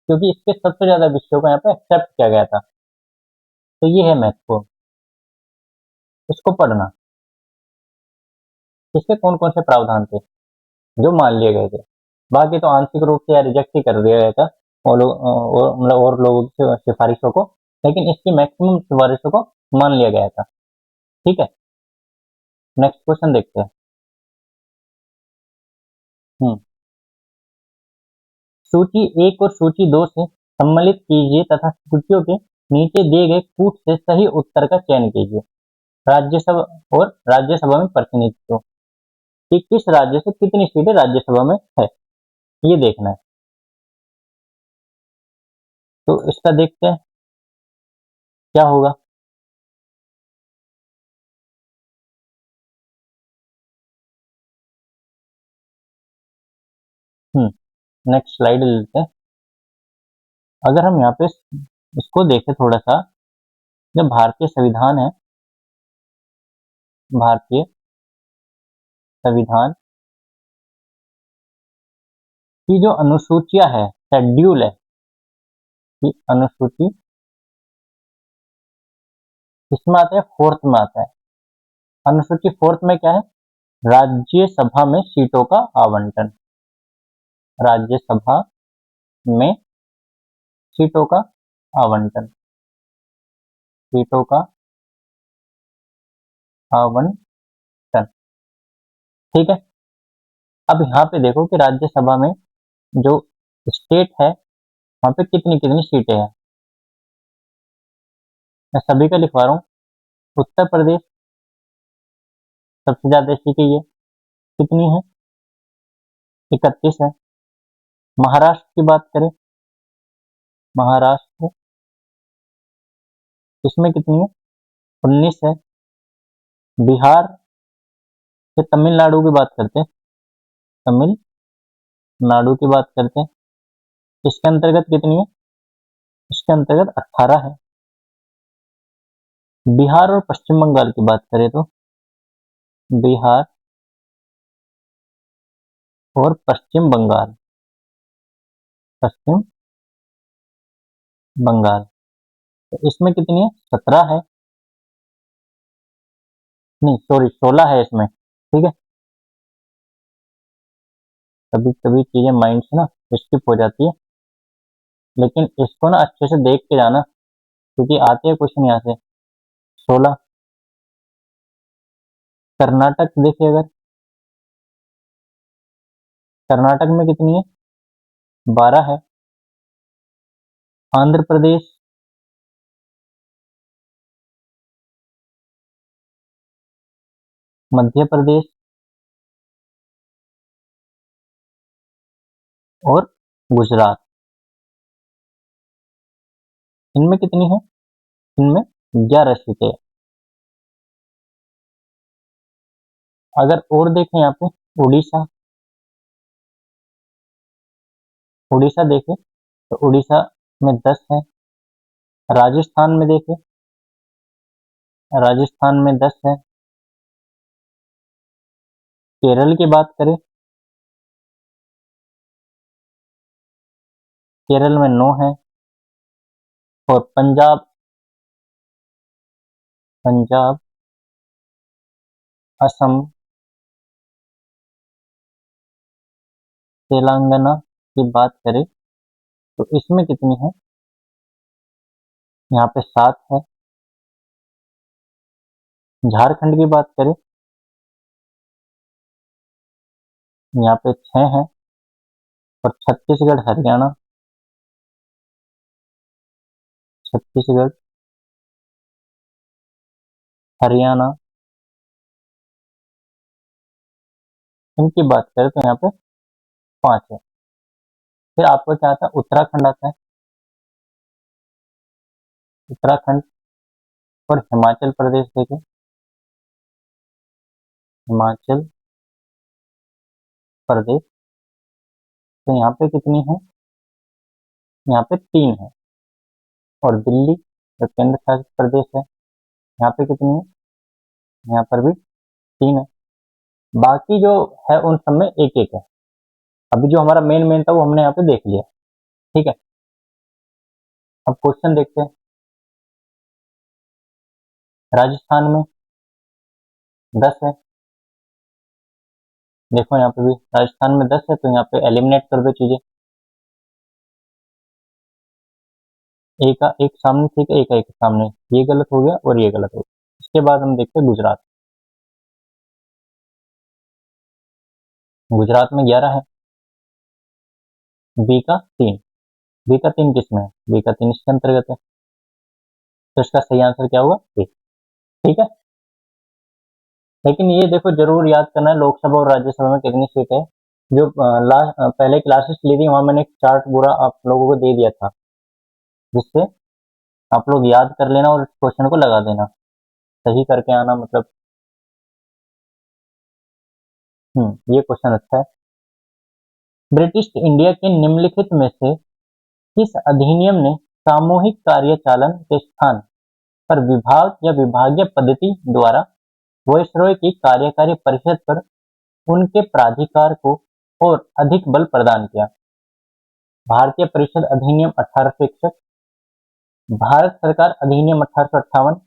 क्योंकि इसके सबसे ज्यादा विषयों को यहाँ पे एक्सेप्ट किया गया था, तो ये है महत्वपूर्ण, इसको पढ़ना। इसके कौन कौन से प्रावधान थे जो मान लिए गए थे, बाकी तो आंशिक रूप से या रिजेक्ट ही कर दिया गया था और मतलब और लोगों की सिफारिशों को, लेकिन इसकी मैक्सिमम सिफारिशों को मान लिया गया था। ठीक है, नेक्स्ट क्वेश्चन देखते हैं। हम्म सूची 1 और सूची 2 से सम्मिलित कीजिए तथा सूचियों के नीचे दिए गए कूट से सही उत्तर का चयन कीजिए। राज्यसभा और राज्यसभा में प्रतिनिधित्व, कि किस राज्य से कितनी सीटें राज्यसभा में है, ये देखना है। तो इसका देखते हैं क्या होगा। नेक्स्ट स्लाइड लेते हैं। अगर हम यहाँ पे इसको देखें थोड़ा सा, जब भारतीय संविधान है, भारतीय संविधान की जो अनुसूचियां है, शेड्यूल है, कि अनुसूची किसमें आता है, फोर्थ में आता है। अनुसूची फोर्थ में क्या है, राज्यसभा में सीटों का आवंटन, राज्यसभा में सीटों का आवंटन, सीटों का आवंटन। ठीक है। अब यहाँ पे देखो कि राज्यसभा में जो स्टेट है वहां पे कितनी कितनी सीटें हैं। मैं सभी का लिखवा रहा हूँ। उत्तर प्रदेश सबसे ज्यादा सीटें, ये कितनी है, 31 है। महाराष्ट्र की बात करें, महाराष्ट्र इसमें कितनी है, 19 है। बिहार से तमिलनाडु की बात करते हैं, तमिलनाडु की बात करते हैं, इसके अंतर्गत कितनी है, इसके अंतर्गत 18 है। बिहार और पश्चिम बंगाल की बात करें तो बिहार और पश्चिम बंगाल, पश्चिम बंगाल, तो इसमें कितनी है, 17 है, नहीं सॉरी 16 है इसमें। ठीक है, कभी कभी चीजें माइंड से ना स्किप हो जाती है, लेकिन इसको ना अच्छे से देख के जाना, क्योंकि आते हैं क्वेश्चन यहाँ से। 16। कर्नाटक देखिए, अगर कर्नाटक में कितनी है, 12 है। आंध्र प्रदेश, मध्य प्रदेश और गुजरात, इनमें कितनी है, इनमें 11 सीटें हैं। अगर और देखें यहाँ पे, उड़ीसा, उड़ीसा देखें तो उड़ीसा में 10 है। राजस्थान में देखें, राजस्थान में 10 है। केरल की बात करें, केरल में 9 है। और पंजाब, पंजाब, असम, तेलंगाना की बात करें तो इसमें कितनी है, यहाँ पे 7 है। झारखंड की बात करें, यहाँ पे 6 है। और छत्तीसगढ़, हरियाणा, छत्तीसगढ़, हरियाणा, इनकी बात करें तो यहाँ पे 5 है। फिर आपको क्या आता है, उत्तराखंड आता है, उत्तराखंड। और हिमाचल प्रदेश देखें, हिमाचल प्रदेश, तो यहाँ पे कितनी है, यहाँ पे 3 है। और दिल्ली जो केंद्र शासित प्रदेश है, यहाँ पे कितनी है, यहाँ पर भी 3 है। बाकी जो है उन सब में एक एक है। अभी जो हमारा मेन मेन था वो हमने यहाँ पे देख लिया। ठीक है, अब क्वेश्चन देखते हैं। राजस्थान में 10 है, देखो यहाँ पे भी राजस्थान में 10 है, तो यहाँ पे एलिमिनेट कर दो चीजें, एक का एक सामने, ठीक है, एक का एक सामने, ये गलत हो गया और ये गलत हो गया। इसके बाद हम देखते हैं गुजरात, गुजरात में 11 है। बी का 3, बी का 3 किसमें है, बी का 3 इसके अंतर्गत है, तो इसका सही आंसर क्या होगा, बी। ठीक है, लेकिन ये देखो जरूर याद करना है, लोकसभा और राज्यसभा में कितनी सीट है। जो लास्ट पहले क्लासेस ली थी वहां मैंने एक चार्ट पूरा आप लोगों को दे दिया था, जिससे आप लोग याद कर लेना और इस क्वेश्चन को लगा देना, सही करके आना मतलब। ये क्वेश्चन अच्छा है। ब्रिटिश इंडिया के निम्नलिखित में से किस अधिनियम ने सामूहिक कार्यचालन के स्थान पर विभाग या विभागीय पद्धति द्वारा वायसरॉय की कार्यकारी परिषद पर उनके प्राधिकार को और अधिक बल प्रदान किया? भारतीय परिषद अधिनियम 1861, भारत सरकार अधिनियम 1858,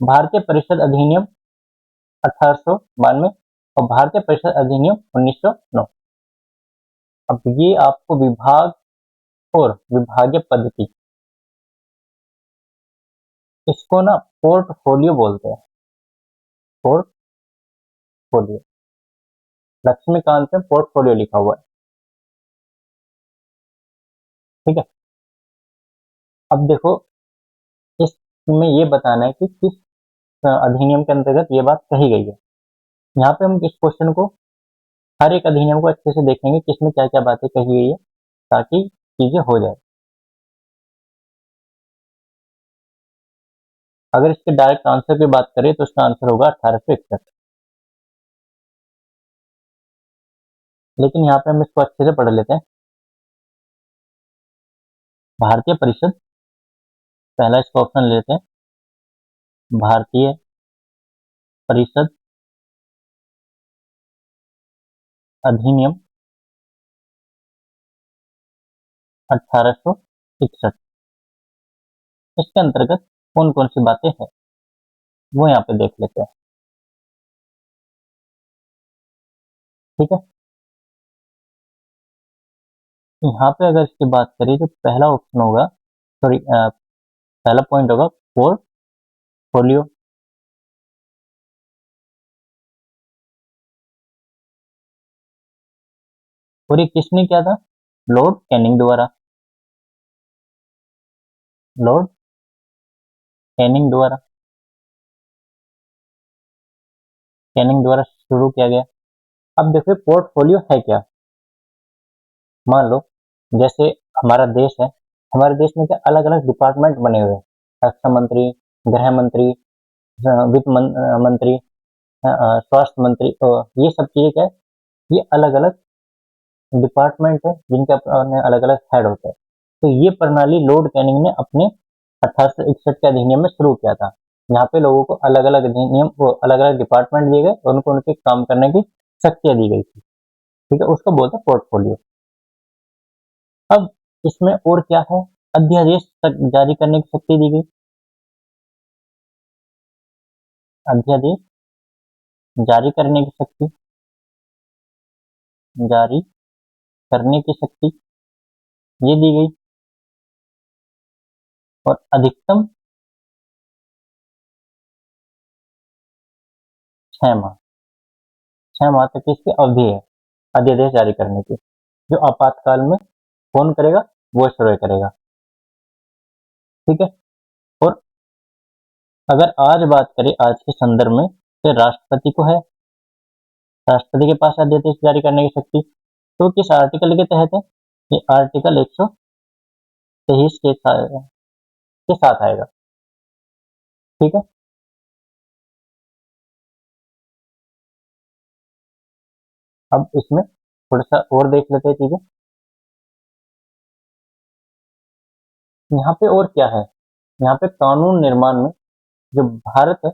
भारतीय परिषद अधिनियम 1892 और भारतीय परिषद अधिनियम 1909। अब ये आपको विभाग और विभागीय पद्धति, इसको ना पोर्टफोलियो बोलते हैं, पोर्टफोलियो। लक्ष्मीकांत में पोर्टफोलियो लिखा हुआ है, ठीक है। अब देखो, इसमें ये बताना है कि किस अधिनियम के अंतर्गत ये बात कही गई है। यहाँ पे हम इस क्वेश्चन को, हर एक अधिनियम को अच्छे से देखेंगे किसमें क्या क्या बातें कही गई है, ताकि चीजें हो जाए। अगर इसके डायरेक्ट आंसर की बात करें तो इसका आंसर होगा 1861। लेकिन यहाँ पे हम इसको अच्छे से पढ़ लेते हैं। भारतीय परिषद, पहला इसका ऑप्शन लेते हैं, भारतीय परिषद अधिनियम 1861। इसके अंतर्गत कौन कौन सी बातें हैं वो यहाँ पे देख लेते हैं, ठीक है। यहाँ पे अगर इसकी बात करें तो पहला ऑप्शन होगा, सॉरी, पहला पॉइंट होगा पोर्टफोलियो। और ये किसने किया था? लॉर्ड कैनिंग द्वारा, लॉर्ड कैनिंग द्वारा, कैनिंग द्वारा शुरू किया गया। अब देखो पोर्टफोलियो है क्या। मान लो जैसे हमारा देश है, हमारे देश में क्या अलग अलग डिपार्टमेंट बने हुए हैं, रक्षा मंत्री, गृह मंत्री, वित्त मंत्री, स्वास्थ्य मंत्री, ये सब चीजें क्या है, ये अलग अलग डिपार्टमेंट है जिनके अपने अलग अलग हेड होते हैं। तो ये प्रणाली लॉर्ड कैनिंग ने अपने 1861 के अधिनियम में शुरू किया था। यहाँ पे लोगों को अलग अलग अधिनियम, अलग अलग डिपार्टमेंट दिए गए और उनको उनके काम करने की शक्तियां दी गई थी, ठीक है। उसको बोलते हैं पोर्टफोलियो। अब इसमें और क्या है, अध्यादेश तक जारी करने की शक्ति दी गई, अध्यादेश जारी करने की शक्ति, जारी करने की शक्ति ये दी गई। और अधिकतम 6 माह, 6 माह तक की इसकी अवधि है अध्यादेश जारी करने की, जो आपातकाल में कौन करेगा? वो सर्वे करेगा, ठीक है। और अगर आज बात करें आज के संदर्भ में, तो राष्ट्रपति को है, राष्ट्रपति के पास अध्यादेश जारी करने की शक्ति। तो किस आर्टिकल के तहत है? ये आर्टिकल 123 के साथ आएगा, ठीक है। अब इसमें थोड़ा सा और देख लेते हैं चीजें, यहाँ पे और क्या है। यहाँ पे कानून निर्माण में जो भारत है,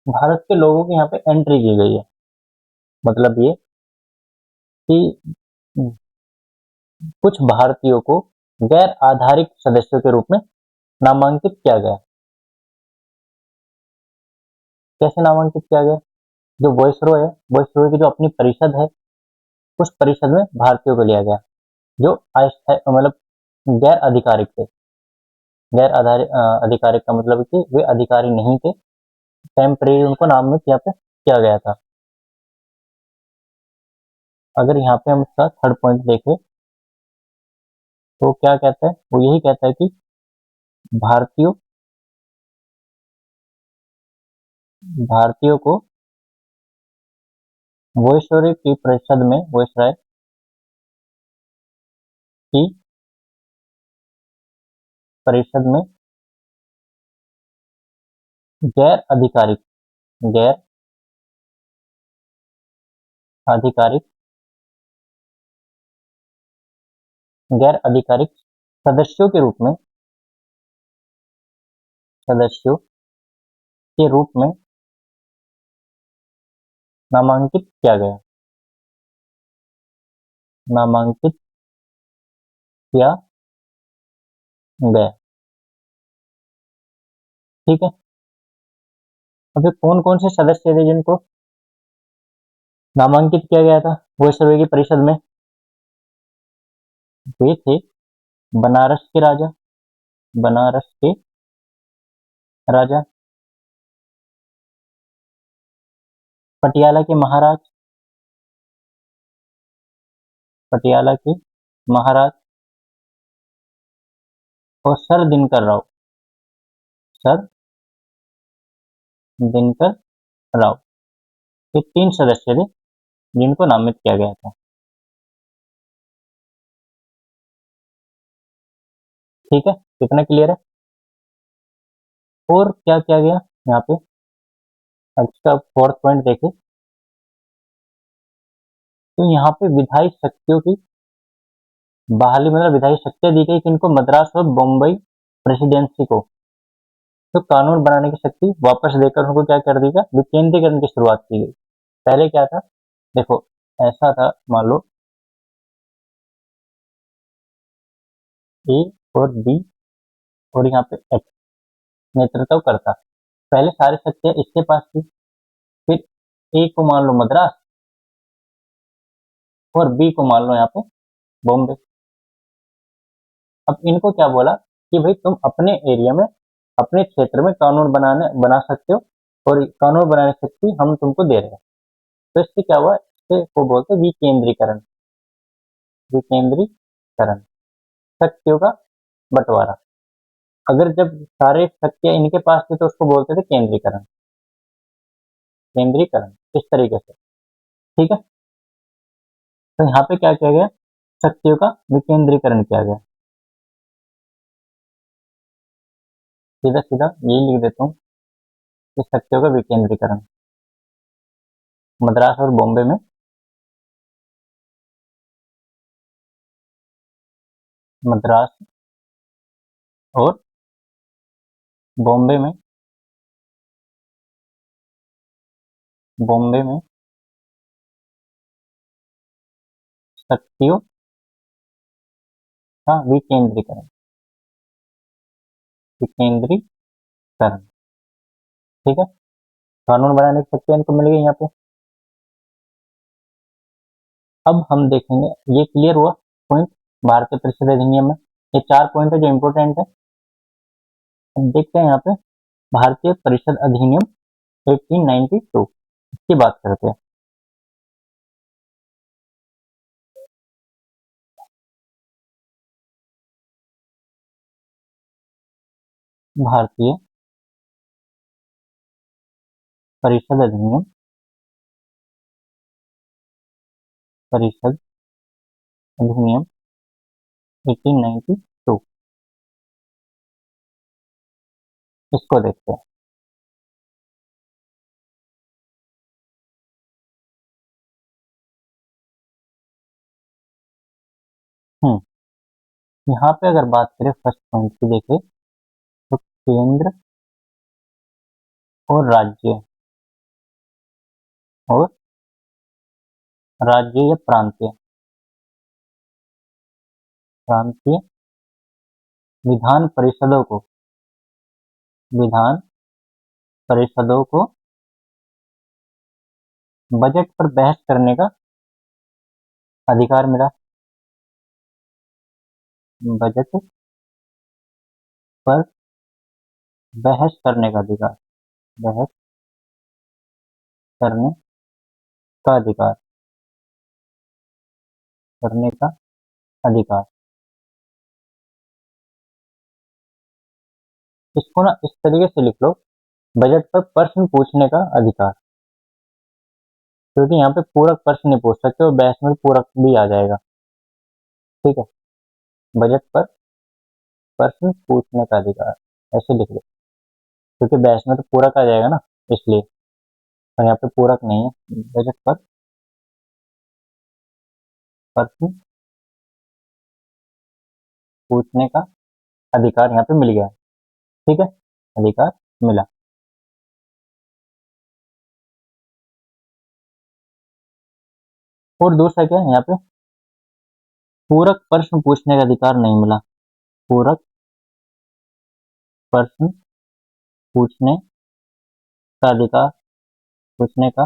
भारत के लोगों की यहाँ पे एंट्री की गई है। मतलब ये कि कुछ भारतीयों को गैर आधारिक सदस्यों के रूप में नामांकित किया गया। कैसे नामांकित किया गया? जो वॉइसरॉय है, वॉइसरॉय की जो अपनी परिषद है, उस परिषद में भारतीयों को लिया गया जो मतलब गैर आधिकारिक थे। गैर आधिकारिक का मतलब कि वे अधिकारी नहीं थे, टेम्परेरी उनको नामित यहाँ पे किया गया था। अगर यहाँ पे हम इसका थर्ड पॉइंट देखें तो क्या कहता है, वो यही कहता है कि भारतीयों भारतीयों को वॉइसरॉय की परिषद में, वॉइसरॉय की परिषद में गैर आधिकारिक सदस्यों के रूप में नामांकित किया गया ठीक है। अभी कौन कौन से सदस्य थे जिनको नामांकित किया गया था वायसरॉय की परिषद में? वे थे बनारस के राजा, पटियाला के महाराज और सर दिनकर राव। ये 3 सदस्य थे जिनको नामित किया गया था। ठीक है, कितना क्लियर है? और क्या किया गया यहाँ पे? अच्छा, 4th पॉइंट देखें तो यहाँ पे विधायी शक्तियों की बहाली, मतलब विधायी शक्तियां दी गई किनको? मद्रास और बम्बई प्रेसिडेंसी को। तो कानून बनाने की शक्ति वापस देकर उनको क्या कर दिया? विकेंद्रीकरण की शुरुआत की गई। पहले क्या था, देखो ऐसा था, मान लो ए और बी और यहाँ पे एक्स नेतृत्व करता। पहले सारी शक्तियां इसके पास थी, फिर ए को मान लो मद्रास और बी को मान लो यहाँ पे बॉम्बे। अब इनको क्या बोला कि भाई तुम अपने एरिया में, अपने क्षेत्र में कानून बना सकते हो और कानून बनाने की शक्ति हम तुमको दे रहे हैं। तो इससे क्या हुआ? इससे को बोलते हैं विकेंद्रीकरण, शक्तियों का बंटवारा। अगर जब सारे शक्तियां इनके पास थी तो उसको बोलते थे केंद्रीकरण, इस तरीके से। ठीक है, तो यहाँ पे क्या किया गया? शक्तियों का विकेंद्रीकरण किया गया। सीधा सीधा ये लिख देता हूँ कि शक्तियों का विकेंद्रीकरण मद्रास और बॉम्बे में, मद्रास और बॉम्बे में शक्तियों का विकेंद्रीकरण। ठीक है, कानून बनाने की शक्ति इनको मिल गई यहाँ पे। अब हम देखेंगे, ये क्लियर हुआ पॉइंट भारतीय परिषद अधिनियम में। ये 4 पॉइंट है जो इम्पोर्टेंट है। अब देखते हैं यहाँ पे भारतीय परिषद अधिनियम 1892 की बात करते हैं। भारतीय परिषद अधिनियम 1892, इसको देखते हैं। यहाँ पे अगर बात करें फर्स्ट पॉइंट की, देखें तो केंद्र और राज्य या प्रांतीय विधान परिषदों को बजट पर बहस करने का अधिकार मिला। बजट पर बहस करने का अधिकार, बहस करने का अधिकार, इसको ना इस तरीके से लिख लो, बजट पर प्रश्न पूछने का अधिकार, क्योंकि यहाँ पे पूरक प्रश्न नहीं पूछ सकते और बहस में पूरक भी आ जाएगा। ठीक है, बजट पर प्रश्न पूछने का अधिकार, ऐसे लिख दो, क्योंकि बहस में तो पूरक आ जाएगा ना, इसलिए। और यहाँ पे पूरक नहीं है, बजट पर प्रश्न पूछने का अधिकार यहाँ पे मिल गया, ठीक है, अधिकार मिला। और दूसरा क्या है यहाँ पे, पूरक प्रश्न पूछने का अधिकार नहीं मिला, पूरक प्रश्न पूछने का अधिकार, पूछने का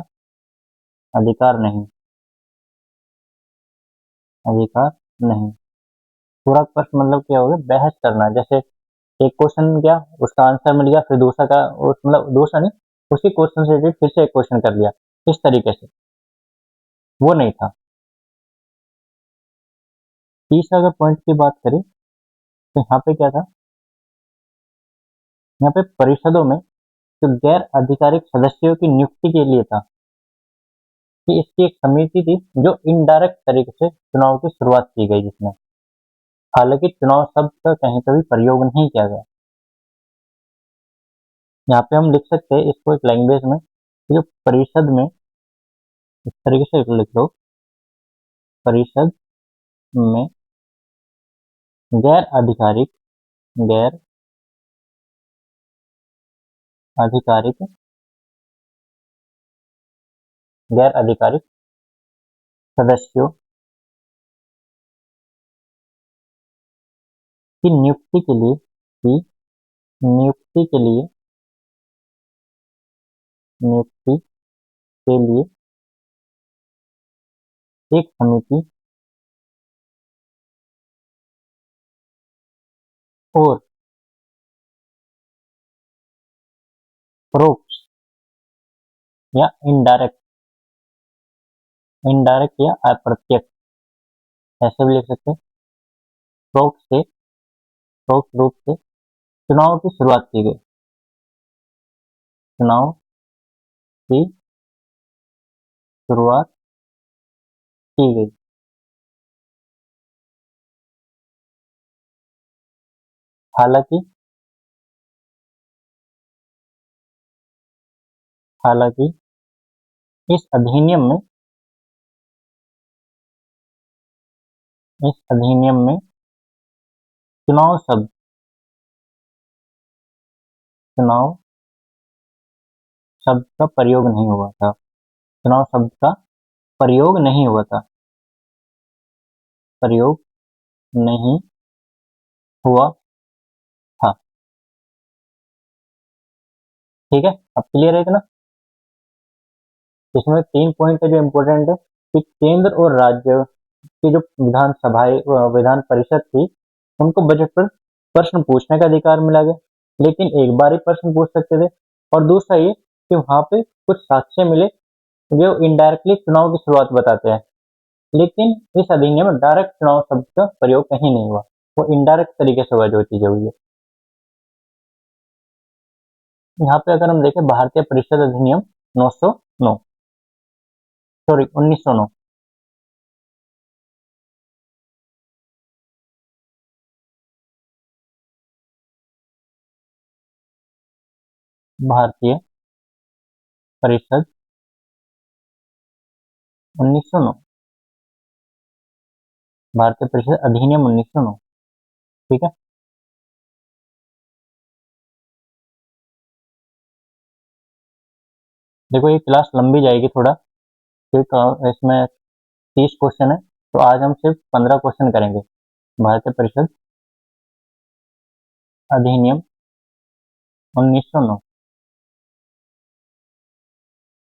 अधिकार नहीं, अधिकार नहीं। पूरक प्रश्न मतलब क्या हो गया, बहस करना, जैसे एक क्वेश्चन गया, उसका आंसर मिल गया, फिर दूसरा का मतलब दूसरा नहीं, उसी क्वेश्चन से रिलेटेड फिर से एक क्वेश्चन कर लिया, इस तरीके से, वो नहीं था। तीसरा अगर पॉइंट की बात करें तो यहाँ पे क्या था, यहाँ पे परिषदों में जो गैर आधिकारिक सदस्यों की नियुक्ति के लिए था कि इसकी एक समिति थी जो इनडायरेक्ट तरीके से चुनाव की शुरुआत की गई, जिसमें हालांकि चुनाव शब्द का कहीं कभी प्रयोग नहीं किया गया। यहाँ पे हम लिख सकते हैं इसको एक लैंग्वेज में, जो परिषद में, इस तरीके से लिख लो, परिषद में गैर आधिकारिक, गैर आधिकारिक, गैर आधिकारिक सदस्यों की नियुक्ति के लिए, की नियुक्ति के लिए, नियुक्ति के लिए एक समिति और परोक्ष या इनडायरेक्ट, इनडायरेक्ट या अप्रत्यक्ष, ऐसे भी लिख सकते हैं, परोक्ष से, परोक्ष रूप से चुनाव की शुरुआत की गई, चुनाव की शुरुआत की गई। हालांकि, हालांकि इस अधिनियम में, इस अधिनियम में चुनाव शब्द, चुनाव शब्द का प्रयोग नहीं हुआ था, चुनाव शब्द का प्रयोग नहीं हुआ था, प्रयोग नहीं हुआ था, ठीक है। अब क्लियर है इतना। इसमें 3 पॉइंट है जो इम्पोर्टेंट है कि केंद्र और राज्य की जो विधानसभाएं, विधान परिषद थी, उनको बजट पर प्रश्न पूछने का अधिकार मिला गया, लेकिन एक बार ही प्रश्न पूछ सकते थे। और दूसरा ये कि वहां पे कुछ साक्ष्य मिले जो इनडायरेक्टली चुनाव की शुरुआत बताते हैं, लेकिन इस अधिनियम में डायरेक्ट चुनाव शब्द का प्रयोग कहीं नहीं हुआ, वो इनडायरेक्ट तरीके से हुआ जो चीजें हुई है। यहाँ पे अगर हम देखें भारतीय परिषद अधिनियम 909, सॉरी 1909, भारतीय परिषद 1909, भारतीय परिषद अधिनियम 1909, ठीक है। देखो ये क्लास लंबी जाएगी थोड़ा, क्योंकि इसमें 30 क्वेश्चन है, तो आज हम सिर्फ 15 क्वेश्चन करेंगे। भारतीय परिषद अधिनियम 1909,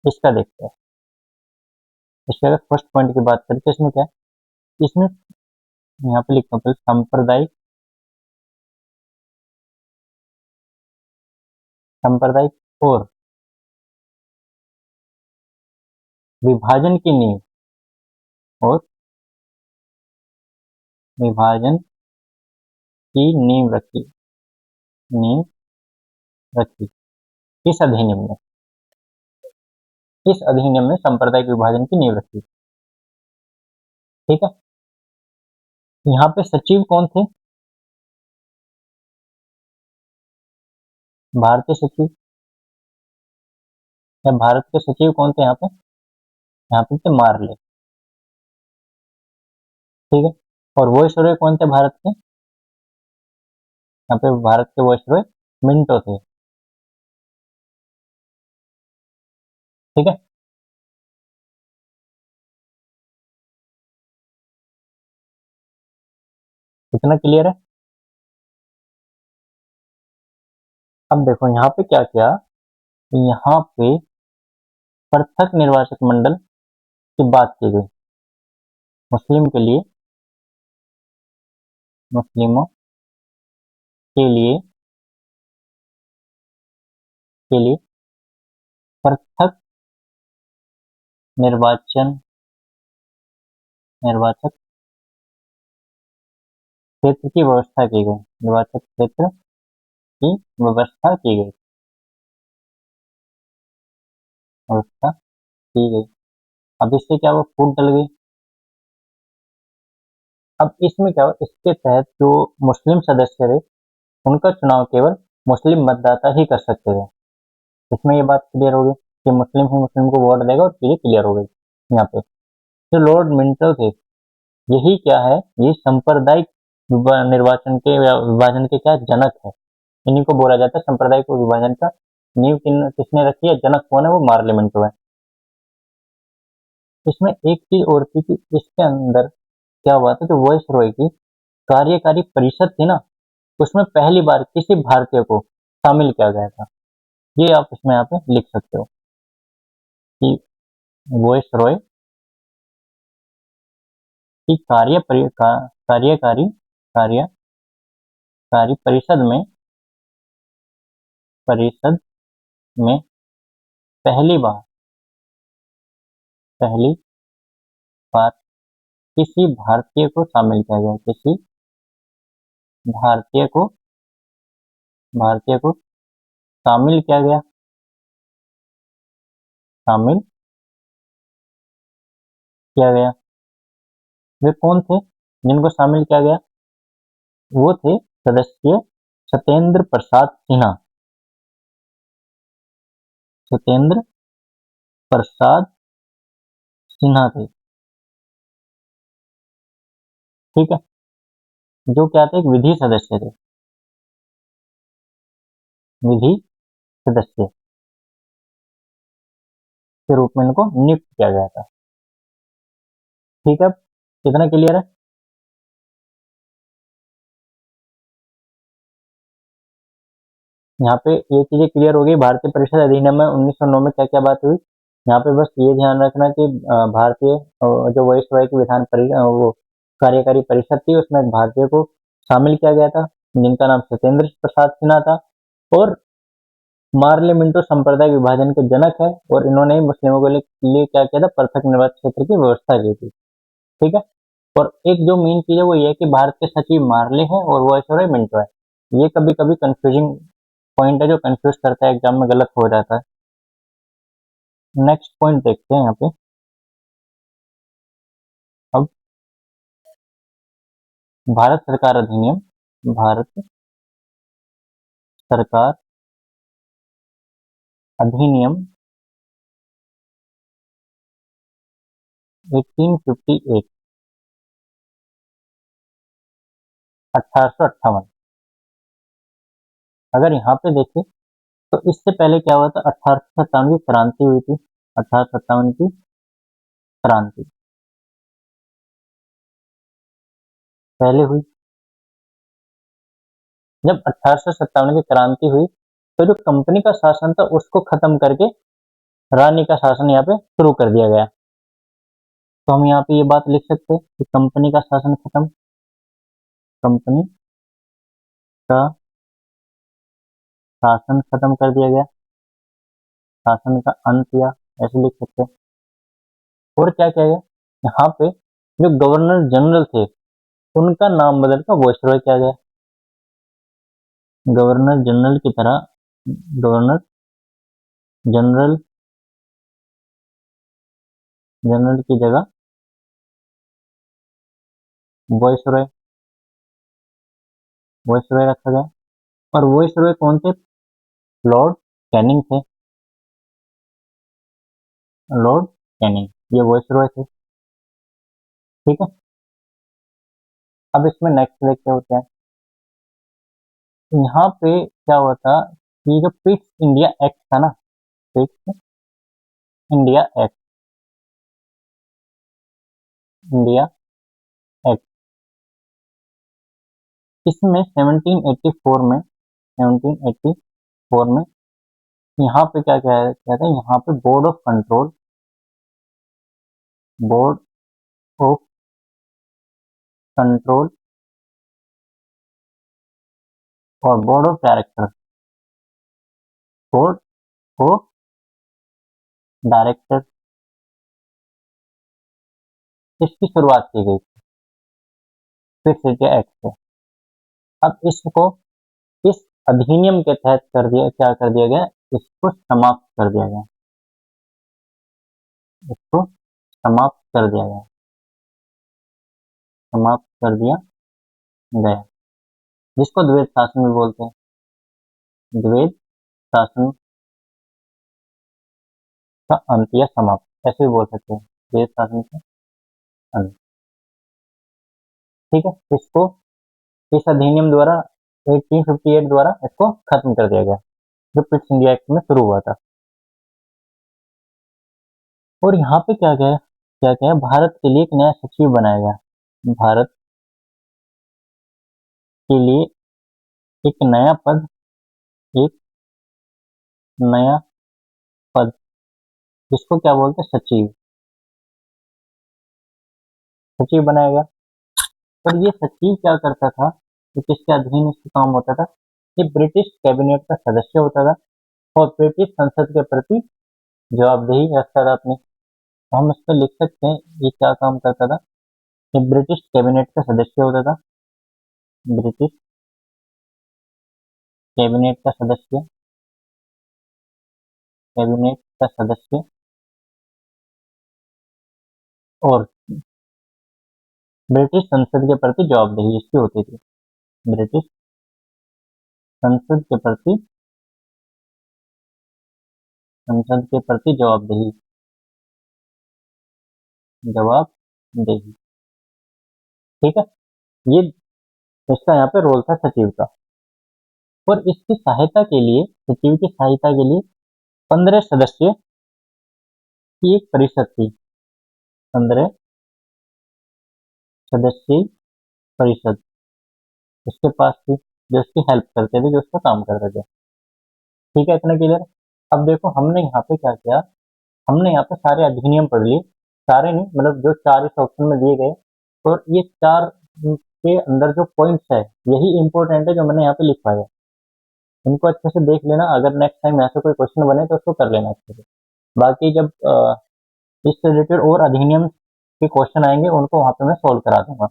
इसका देखते हैं। इसके अगर फर्स्ट पॉइंट की बात करें तो इसमें क्या है, इसमें यहाँ पे लिखता हूँ सांप्रदायिक, सांप्रदायिक और विभाजन की नींव, और विभाजन की नींव रखी, नींव रखी इस अधिनियम में, इस अधिनियम में सांप्रदायिक विभाजन की नींव रखी, ठीक है। यहाँ पे सचिव कौन थे, भारतीय सचिव या भारत के सचिव कौन थे यहाँ पे थे मार्ले। ठीक है, और वॉइसरॉय कौन थे भारत के? यहाँ पे भारत के वॉइसरॉय मिंटो थे। ठीक है, इतना क्लियर है। अब देखो यहाँ पे क्या किया, यहाँ पे पृथक निर्वाचक मंडल की बात की गई मुस्लिम के लिए, मुस्लिमों के लिए पृथक निर्वाचक क्षेत्र की व्यवस्था की गई, निर्वाचक क्षेत्र की व्यवस्था की गई, व्यवस्था की गई। अब इससे क्या हुआ, फूट डल गई। अब इसमें क्या हुआ, इसके तहत जो मुस्लिम सदस्य थे उनका चुनाव केवल मुस्लिम मतदाता ही कर सकते थे। इसमें ये बात क्लियर हो गई कि मुस्लिम ही मुस्लिम को वोट देगा, और चीजें क्लियर हो गई। यहाँ पे जो लॉर्ड मिंटो थे, यही क्या है, ये सांप्रदायिक निर्वाचन के या विभाजन के क्या जनक है। इन्हीं को बोला जाता है सांप्रदायिक विभाजन का नींव किसने रखी है, जनक कौन है, वो मार्ले मिंटो है। इसमें एक चीज और थी कि इसके अंदर क्या हुआ था, जो वॉइस रॉय की कार्यकारी परिषद थी ना, उसमें पहली बार किसी भारतीय को शामिल किया गया था। ये आप इसमें यहाँ पे लिख सकते हो कि वॉइस रॉय की कार्यकारी कार्यकारी परिषद में पहली बार किसी भारतीय को शामिल किया गया, किसी भारतीय को शामिल किया गया, शामिल किया गया। वे कौन थे जिनको शामिल किया गया? वो थे सदस्य सत्येंद्र प्रसाद सिन्हा, सत्येंद्र प्रसाद सिन्हा थे। ठीक है, जो क्या थे, एक विधि सदस्य थे, विधि सदस्य के रूप में इनको नियुक्त किया गया था। ठीक है, कितना क्लियर है? यहाँ पे ये चीजें क्लियर हो गई। भारतीय परिषद अधिनियम में 1909 में क्या क्या बात हुई, यहाँ पे बस ये ध्यान रखना कि भारतीय जो वॉइसरॉय की वो कार्यकारी परिषद थी, उसमें एक भारतीय को शामिल किया गया था जिनका नाम सत्येंद्र प्रसाद सिन्हा था, और मार्ले मिंटो संप्रदाय विभाजन के जनक है, और इन्होंने ही मुस्लिमों के लिए क्या किया था, पृथक निर्वाचन क्षेत्र की व्यवस्था की थी। ठीक है, और एक जो मेन चीज है वो ये है कि भारत के सचिव मार्ले हैं और वॉइसरॉय मिंटो है। ये कभी कभी कंफ्यूजिंग पॉइंट है जो कंफ्यूज करता है, एग्जाम में गलत हो जाता है। नेक्स्ट पॉइंट देखते हैं यहाँ पे। अब भारत सरकार अधिनियम, भारत सरकार अधिनियम 1858, 1858। अगर यहाँ पे देखें तो इससे पहले क्या हुआ था, 1857 की क्रांति हुई थी, 1857 की क्रांति पहले हुई। जब 1857 की क्रांति हुई तो जो कंपनी का शासन था उसको खत्म करके रानी का शासन यहाँ पे शुरू कर दिया गया। तो हम यहाँ पे ये बात लिख सकते हैं कि कंपनी का शासन खत्म, कंपनी का शासन खत्म कर दिया गया, शासन का अंत, या ऐसे लिख सकते हैं। और क्या किया गया, यहाँ पे जो गवर्नर जनरल थे उनका नाम बदलकर वॉइसरॉय किया गया। गवर्नर जनरल की तरह गवर्नर जनरल जनरल की जगह वॉइसरॉय वॉइसरॉय रखा गया। और वॉइसरॉय कौन थे, लॉर्ड कैनिंग थे, लॉर्ड कैनिंग, ये वाइसरॉय थे। ठीक है, अब इसमें नेक्स्ट देखते होते हैं। यहाँ पे क्या हुआ था कि जो पिट्स इंडिया एक्ट था ना, Pitt's India act, India act, इसमें 1784 में, 1784 में यहाँ पे क्या क्या था, यहाँ पे board of control, board of control और board of director, board of director, इसकी शुरुआत की गई फिक्स इंडिया एक्ट से। अब इसको इस अधिनियम के तहत कर दिया, क्या कर दिया गया, इसको समाप्त कर दिया गया, इसको समाप्त कर दिया गया, समाप्त कर दिया गया, जिसको द्वैध शासन भी बोलते हैं, द्वैध शासन का अंत या समाप्त, ऐसे भी बोल सकते हैं, द्वैध शासन का अंत। ठीक है, इसको इस अधिनियम द्वारा 1858 द्वारा इसको खत्म कर दिया गया, जो पिट्स इंडिया एक्ट में शुरू हुआ था। और यहाँ पे क्या क्या है, भारत के लिए एक नया सचिव बनाया गया, भारत के लिए एक नया पद, एक नया पद, जिसको क्या बोलते हैं, सचिव, सचिव बनाया गया। और ये सचिव क्या करता था, कि किसके अधीन इसका काम होता था, ये ब्रिटिश कैबिनेट का सदस्य होता था और ब्रिटिश संसद के प्रति जवाबदेही रखता था अपनी। तो हम इस पर लिख सकते हैं ये क्या काम करता था, ये ब्रिटिश कैबिनेट का सदस्य होता था, ब्रिटिश कैबिनेट का सदस्य, कैबिनेट का सदस्य, और ब्रिटिश संसद के प्रति जवाबदेही इसकी होती थी, ब्रिटिश संसद के प्रति, संसद के प्रति जवाबदेही, जवाबदेही। ठीक है, ये इसका यहाँ पे रोल था सचिव का। और इसकी सहायता के लिए, सचिव की सहायता के लिए 15 सदस्य की एक परिषद थी, 15 सदस्यीय परिषद उसके पास थी, जो उसकी हेल्प करते थे, जो उसका काम करते थे। ठीक है, इतना क्लियर। अब देखो हमने यहाँ पे क्या किया, हमने यहाँ पे सारे अधिनियम पढ़ लिए, सारे नहीं, मतलब जो 4 इस ऑप्शन में दिए गए, और ये 4 के अंदर जो पॉइंट्स है यही इंपॉर्टेंट है जो मैंने यहाँ पे लिखवाया। इनको अच्छे से देख लेना, अगर नेक्स्ट टाइम ऐसे कोई क्वेश्चन बने तो उसको कर लेना अच्छे से। बाकी जब इससे रिलेटेड और अधिनियम के क्वेश्चन आएंगे उनको वहां पे मैं सोल्व करा दूंगा।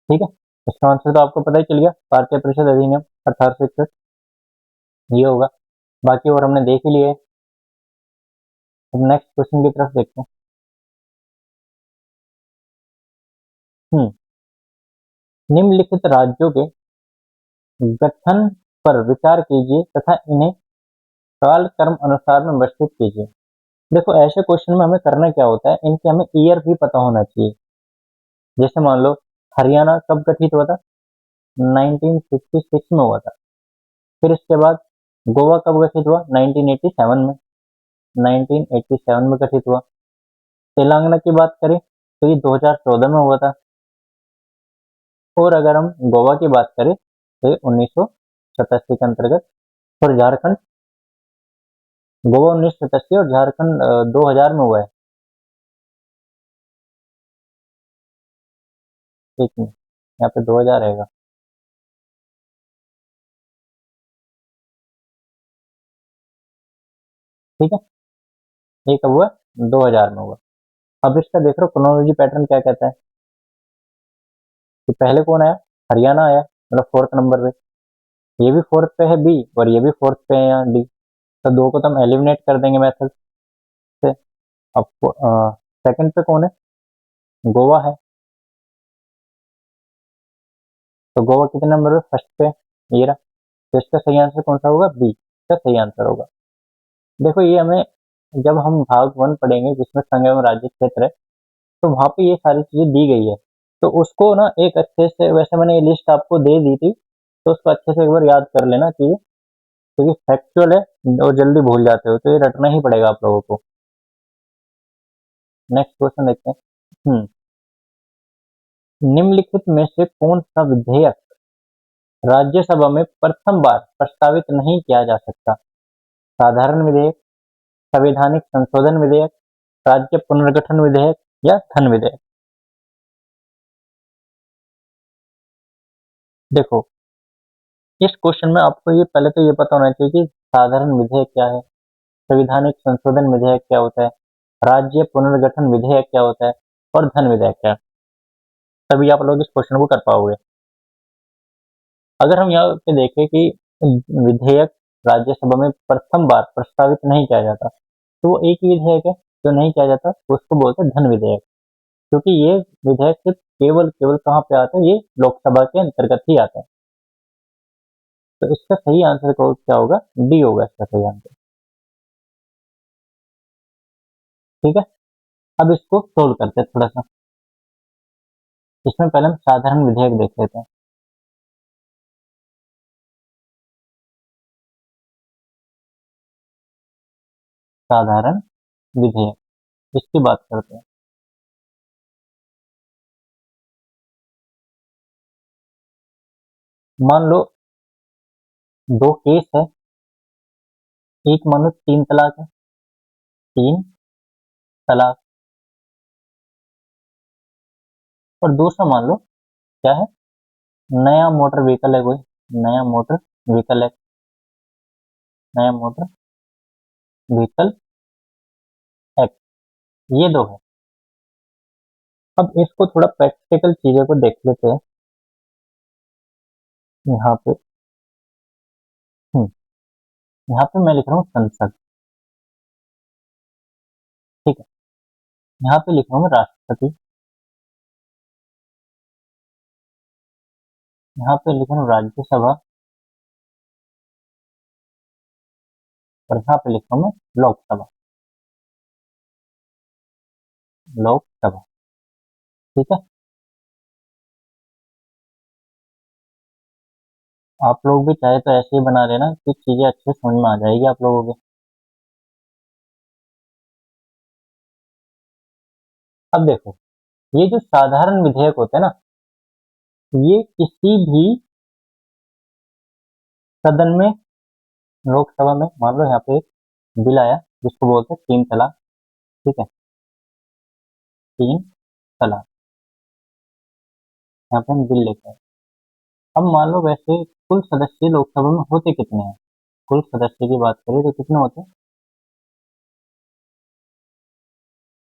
ठीक है, इसका आंसर तो आपको पता ही चल गया, भारतीय परिषद अधिनियम 1861 ये होगा। बाकी और हमने देख ही लिए। अब नेक्स्ट क्वेश्चन की तरफ देखते हैं। निम्नलिखित राज्यों के गठन पर विचार कीजिए तथा इन्हें कालक्रम अनुसार में व्यवस्थित कीजिए। देखो ऐसे क्वेश्चन में हमें करना क्या होता है, इनके हमें ईयर भी पता होना चाहिए। जैसे मान लो हरियाणा कब गठित हुआ था, 1966 में हुआ था। फिर इसके बाद गोवा कब गठित हुआ, 1987 में, 1987 में गठित हुआ। तेलंगाना की बात करें तो ये 2014 में हुआ था। और अगर हम गोवा की बात करें तो ये 1987 के अंतर्गत। और झारखंड, गोवा 1987 और झारखंड 2000 में हुआ है। एक मिनट, यहाँ पे 2000 रहेगा। ठीक है, ये कब हुआ, 2000 में हुआ। अब इसका देख रहे हो क्रोनोलॉजी पैटर्न क्या कहता है, कि पहले कौन आया, हरियाणा आया, मतलब 4th नंबर पे। ये भी 4th पे है बी, और ये भी 4th पे है यहाँ डी। तो दो को तो हम एलिमिनेट कर देंगे मेथड से। अब सेकंड पे कौन है, गोवा है। तो गोवा कितने नंबर पे, फर्स्ट पे, ये रहा। तो इसका सही आंसर कौन सा होगा? बी इसका सही आंसर होगा। देखो ये हमें जब हम भाग 1 पढ़ेंगे जिसमें संघ एवं राज्य क्षेत्र है, तो वहाँ पे ये सारी चीजें दी गई है, तो उसको ना एक अच्छे से, वैसे मैंने ये लिस्ट आपको दे दी थी, तो उसको अच्छे से एक बार याद कर लेना चाहिए, क्योंकि फैक्चुअल है और जल्दी भूल जाते हो, तो ये रटना ही पड़ेगा आप लोगों को। नेक्स्ट क्वेश्चन देखते हैं। निम्नलिखित में से कौन सा विधेयक राज्यसभा में प्रथम बार प्रस्तावित नहीं किया जा सकता? साधारण विधेयक, संवैधानिक संशोधन विधेयक, राज्य पुनर्गठन विधेयक या धन विधेयक? देखो इस क्वेश्चन में आपको ये पहले तो ये पता होना चाहिए कि साधारण विधेयक क्या है, संवैधानिक संशोधन विधेयक क्या होता है, राज्य पुनर्गठन विधेयक क्या होता है और धन विधेयक क्या है, तभी आप लोग इस क्वेश्चन को कर पाओगे। अगर हम यहाँ पे देखें कि विधेयक राज्यसभा में प्रथम बार प्रस्तावित नहीं किया जाता, तो वो एक ही विधेयक है जो नहीं किया जाता, तो उसको बोलते हैं धन विधेयक, क्योंकि ये विधेयक सिर्फ केवल केवल कहाँ पे आता है? ये लोकसभा के अंतर्गत ही आता है। तो इसका सही आंसर क्या होगा? डी होगा इसका सही आंसर। ठीक है, अब इसको सोल्व करते हैं थोड़ा सा। इसमें पहले हम साधारण विधेयक देख लेते हैं। साधारण विधेयक इसकी बात करते हैं। मान लो दो केस है, एक मान लो 3 तलाक है, 3 तलाक, और दूसरा मान लो क्या है? नया मोटर व्हीकल है, कोई नया मोटर व्हीकल है, नया मोटर व्हीकल एक्ट, ये दो है। अब इसको थोड़ा प्रैक्टिकल चीजों को देख लेते हैं। यहाँ पे हम्म, यहाँ पे मैं लिख रहा हूँ संसद, ठीक है, यहाँ पे लिख रहा हूँ राष्ट्रपति, यहाँ पे लिख रहा हूँ राज्यसभा, और यहाँ पे लिख रहा हूँ मैं लोकसभा, लोकसभा, ठीक है। आप लोग भी चाहे तो ऐसे ही बना लेना कि चीजें अच्छे समझ में आ जाएगी आप लोगों के। अब देखो ये जो साधारण विधेयक होते हैं ना, ये किसी भी सदन में, लोकसभा में, मान लो यहाँ पे एक बिल आया जिसको बोलते हैं 3 तलाक, ठीक है, 3 तलाक, यहाँ पे हम बिल लेके आए। अब मान लो वैसे कुल सदस्य लोकसभा में होते कितने हैं? कुल सदस्य की बात करें तो कितने होते हैं?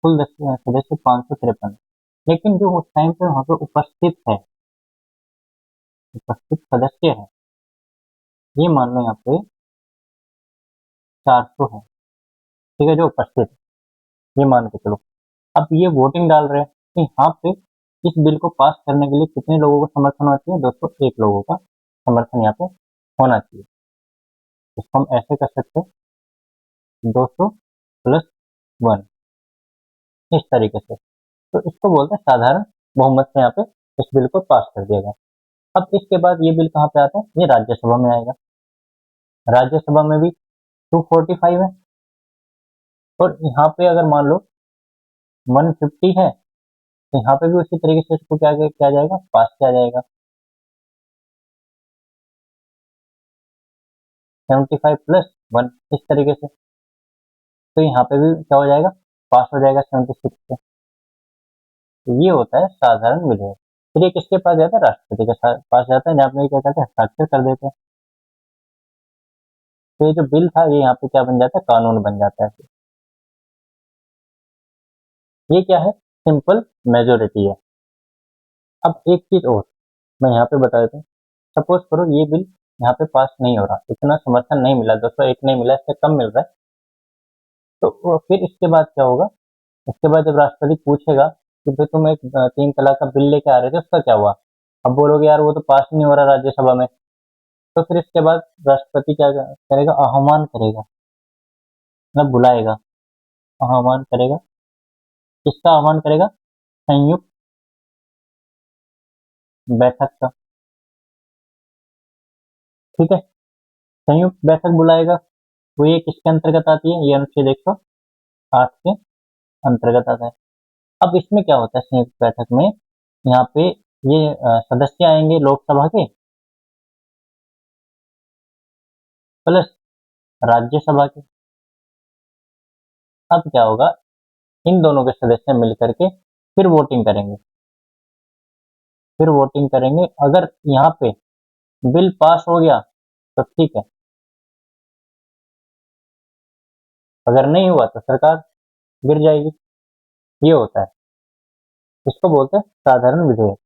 कुल सदस्य 553, लेकिन जो उस टाइम पे वहां पे उपस्थित है, उपस्थित सदस्य है, ये मान लो यहाँ पे 400 है, ठीक है, जो उपस्थित है, ये मान के चलो। अब ये वोटिंग डाल रहे हैं कि यहाँ पे इस बिल को पास करने के लिए कितने लोगों का समर्थन होना चाहिए? 201 लोगों का समर्थन यहाँ पे होना चाहिए। इसको हम ऐसे कर सकते हैं 200 प्लस 1, इस तरीके से। तो इसको बोलते हैं साधारण बहुमत से यहाँ पे इस बिल को पास कर दिया गया। अब इसके बाद ये बिल कहाँ पे आता है? ये राज्यसभा में आएगा। राज्यसभा में भी 245 है, और यहाँ पे अगर मान लो 150 है, तो यहाँ पे भी उसी तरीके से इसको क्या किया जाएगा? पास किया जाएगा। 75 प्लस 1, इस तरीके से, तो यहाँ पे भी क्या हो जाएगा? पास हो जाएगा 76 से। तो ये होता है साधारण विधेयक। फिर ये किसके पास जाता है? राष्ट्रपति के पास जाता है, जहाँ पे क्या करते हैं? हस्ताक्षर कर देते हैं। तो ये जो बिल था ये यहाँ पे क्या बन जाता है? कानून बन जाता है। ये क्या है? सिंपल मेजोरिटी है। अब एक चीज और मैं यहाँ पे बता देता हूँ। सपोज करो ये बिल यहाँ पे पास नहीं हो रहा, इतना समर्थन नहीं मिला, 201 नहीं मिला, इससे कम मिल रहा है, तो फिर इसके बाद क्या होगा? इसके बाद जब राष्ट्रपति पूछेगा कि भाई तुम एक 3 तलाक का बिल लेके आ रहे थे, उसका क्या हुआ? अब बोलोगे यार वो तो पास ही नहीं हो रहा राज्यसभा में, तो फिर इसके बाद राष्ट्रपति क्या करेगा, आह्वान करेगा, मतलब बुलाएगा, आह्वान करेगा। किसका आह्वान करेगा, संयुक्त बैठक का, ठीक है, संयुक्त बैठक बुलाएगा। तो ये किसके अंतर्गत आती है, ये अनुच्छेद 108 के अंतर्गत आता है। अब इसमें क्या होता है, संयुक्त बैठक में यहाँ पे ये सदस्य आएंगे लोकसभा के प्लस राज्यसभा के। अब क्या होगा, इन दोनों के सदस्य मिलकर के फिर वोटिंग करेंगे, फिर वोटिंग करेंगे। अगर यहाँ पे बिल पास हो गया तो ठीक है, अगर नहीं हुआ तो सरकार गिर जाएगी। ये होता है, इसको बोलते हैं साधारण विधेयक।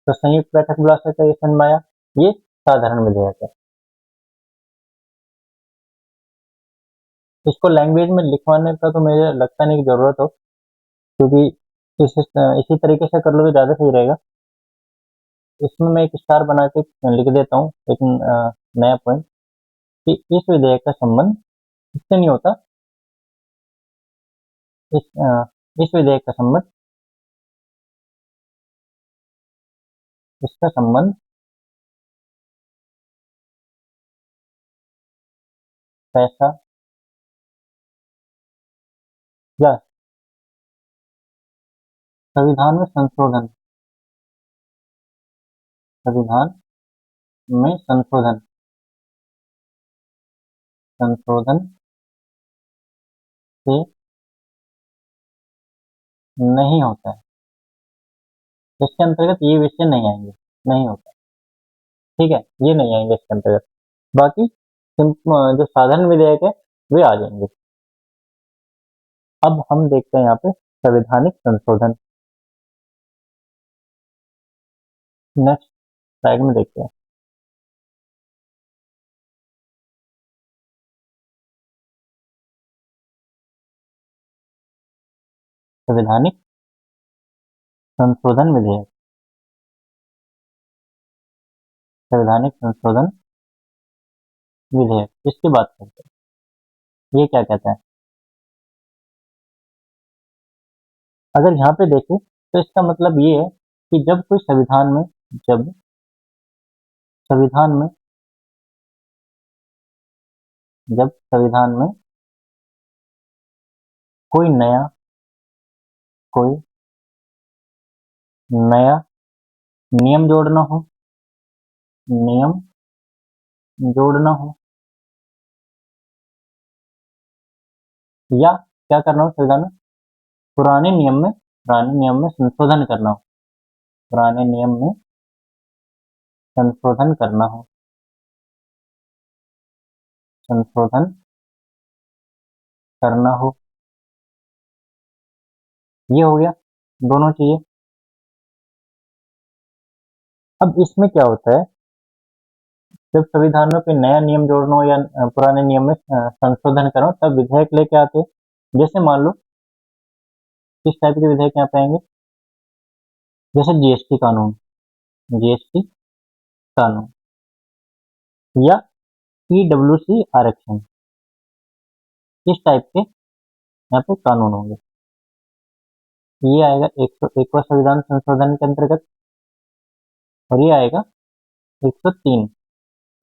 तो संयुक्त बैठक बुला सकते हैं, ये समझ में आया, ये साधारण विधेयक है। इसको लैंग्वेज में लिखवाने का तो मुझे लगता नहीं कि जरूरत हो, क्योंकि इसी तरीके से कर लो तो ज्यादा सही रहेगा। इसमें मैं एक स्टार बना के लिख देता हूँ एक नया पॉइंट, कि इस विधेयक का संबंध इससे नहीं होता, इस विधेयक का संबंध, इसका संबंध पैसा या संविधान में संशोधन, संविधान में संशोधन, संशोधन से नहीं होता है। इसके अंतर्गत ये विषय नहीं आएंगे, नहीं होता, ठीक है, ये नहीं आएंगे इसके अंतर्गत। बाकी जो साधारण विधेयक है वे आ जाएंगे। अब हम देखते हैं यहाँ पे संवैधानिक संशोधन, नेक्स्ट स्लाइड में देखते हैं। संवैधानिक संशोधन विधेयक, संवैधानिक संशोधन विधेयक, इसकी बात करते हैं। ये क्या कहता है, अगर यहाँ पे देखें तो इसका मतलब ये है कि जब कोई संविधान में, जब संविधान में, जब संविधान में कोई नया, कोई नया नियम जोड़ना हो, नियम जोड़ना हो, या क्या करना हो संविधान में, पुराने नियम में संशोधन करना हो, पुराने नियम में संशोधन करना हो, संशोधन करना हो, ये हो गया दोनों चीजें। अब इसमें क्या होता है, जब संविधान में कोई नया नियम जोड़ना हो या पुराने नियम में संशोधन करना हो, तब विधेयक लेके आते हैं। जैसे मान लो किस टाइप के विधेयक यहाँ पे आएंगे, जैसे जीएसटी कानून, जीएसटी कानून, या ईडब्ल्यूसी आरक्षण, इस टाइप के यहाँ पे कानून होंगे। ये आएगा 101वां संविधान संशोधन के अंतर्गत, और ये आएगा 103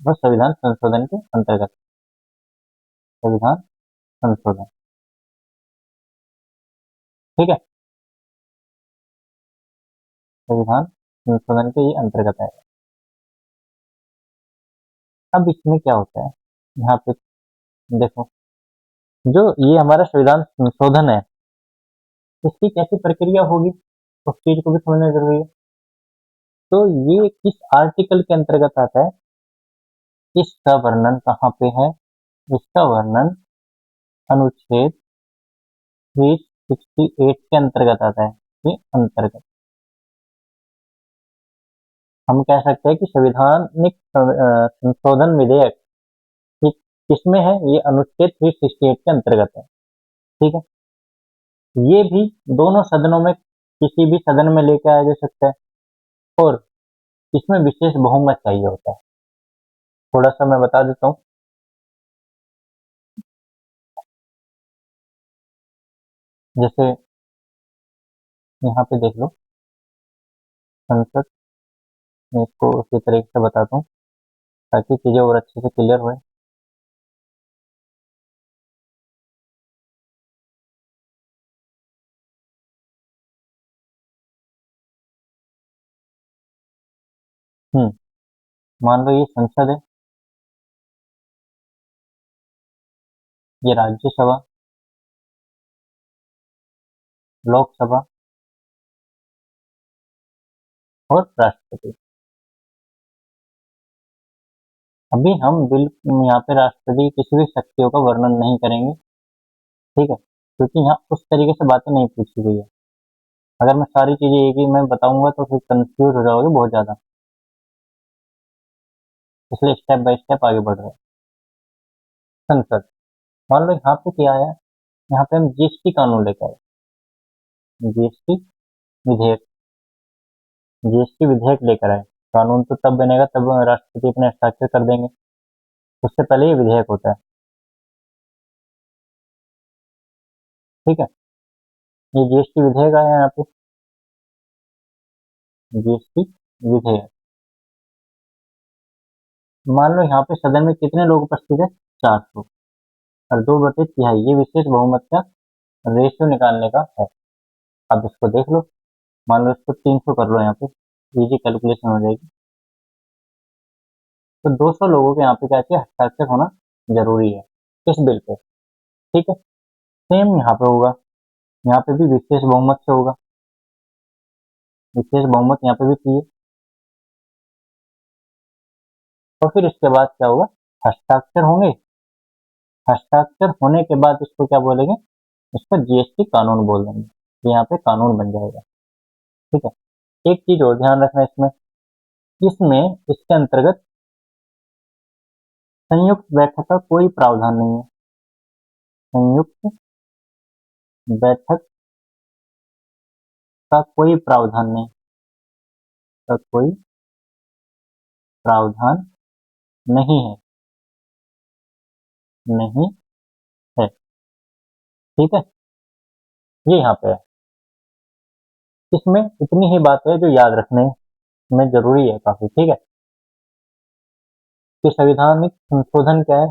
संविधान संशोधन के अंतर्गत, संविधान संशोधन, ठीक है, संविधान संशोधन के ये अंतर्गत आएगा। अब इसमें क्या होता है, यहाँ पे देखो, जो ये हमारा संविधान संशोधन है, इसकी कैसी प्रक्रिया होगी, उस चीज को भी समझना जरूरी है। तो ये किस आर्टिकल के अंतर्गत आता है, इसका वर्णन कहाँ पे है, इसका वर्णन अनुच्छेद 368 के अंतर्गत आता है। ये अंतर्गत हम कह सकते हैं कि संवैधानिक संशोधन विधेयक किसमें है, ये अनुच्छेद 368 के अंतर्गत है, ठीक है। ये भी दोनों सदनों में, किसी भी सदन में लेके आया जा सकता है, और इसमें विशेष बहुमत चाहिए होता है। थोड़ा सा मैं बता देता हूँ। जैसे यहाँ पे देख लो, संसद में इसको उसी तरीके से बताता हूँ ताकि चीजें और अच्छे से क्लियर हो। मान लो ये संसद है, ये राज्यसभा, लोकसभा और राष्ट्रपति। अभी हम बिल यहाँ पे राष्ट्रपति की किसी भी शक्तियों का वर्णन नहीं करेंगे, ठीक है, क्योंकि यहाँ उस तरीके से बातें नहीं पूछी गई है। अगर मैं सारी चीजें एक ही में बताऊंगा तो फिर कंफ्यूज हो जाओगे बहुत ज्यादा, इसलिए स्टेप बाय स्टेप आगे बढ़ रहे हैं। संसद, मान लो यहाँ पे क्या आया, यहाँ पे हम जीएसटी कानून लेकर आए, जीएसटी विधेयक, जीएसटी विधेयक लेकर आए। कानून तो तब बनेगा तब राष्ट्रपति अपने हस्ताक्षर कर देंगे, उससे पहले ये विधेयक होता है, ठीक है। ये जीएसटी विधेयक आया यहाँ पे, जीएसटी विधेयक। मान लो यहाँ पे सदन में कितने लोग उपस्थित है, 400 और 2/3 ये विशेष बहुमत का रेशियो निकालने का है। अब इसको देख लो, मान लो इसको 300 कर लो, यहाँ पे इजी कैलकुलेशन हो जाएगी। तो 200 लोगों के यहाँ पे क्या चाहिए, हस्ताक्षर होना जरूरी है इस बिल पे, ठीक है। सेम यहाँ पे होगा, यहाँ पे भी विशेष बहुमत से होगा, विशेष बहुमत यहाँ पे भी चाहिए। और फिर इसके बाद क्या होगा, हस्ताक्षर होंगे, हस्ताक्षर होने के बाद इसको क्या बोलेंगे, इसको जीएसटी कानून बोल देंगे, यहाँ पे कानून बन जाएगा, ठीक है। एक चीज और ध्यान रखना इसमें, इसमें इसके अंतर्गत संयुक्त बैठक का कोई प्रावधान नहीं है, संयुक्त बैठक का कोई प्रावधान नहीं, का कोई प्रावधान नहीं है, नहीं है, ठीक है। ये यहाँ पे है, इसमें इतनी ही बात है जो याद रखने में जरूरी है काफी, ठीक है। कि संवैधानिक संशोधन क्या है,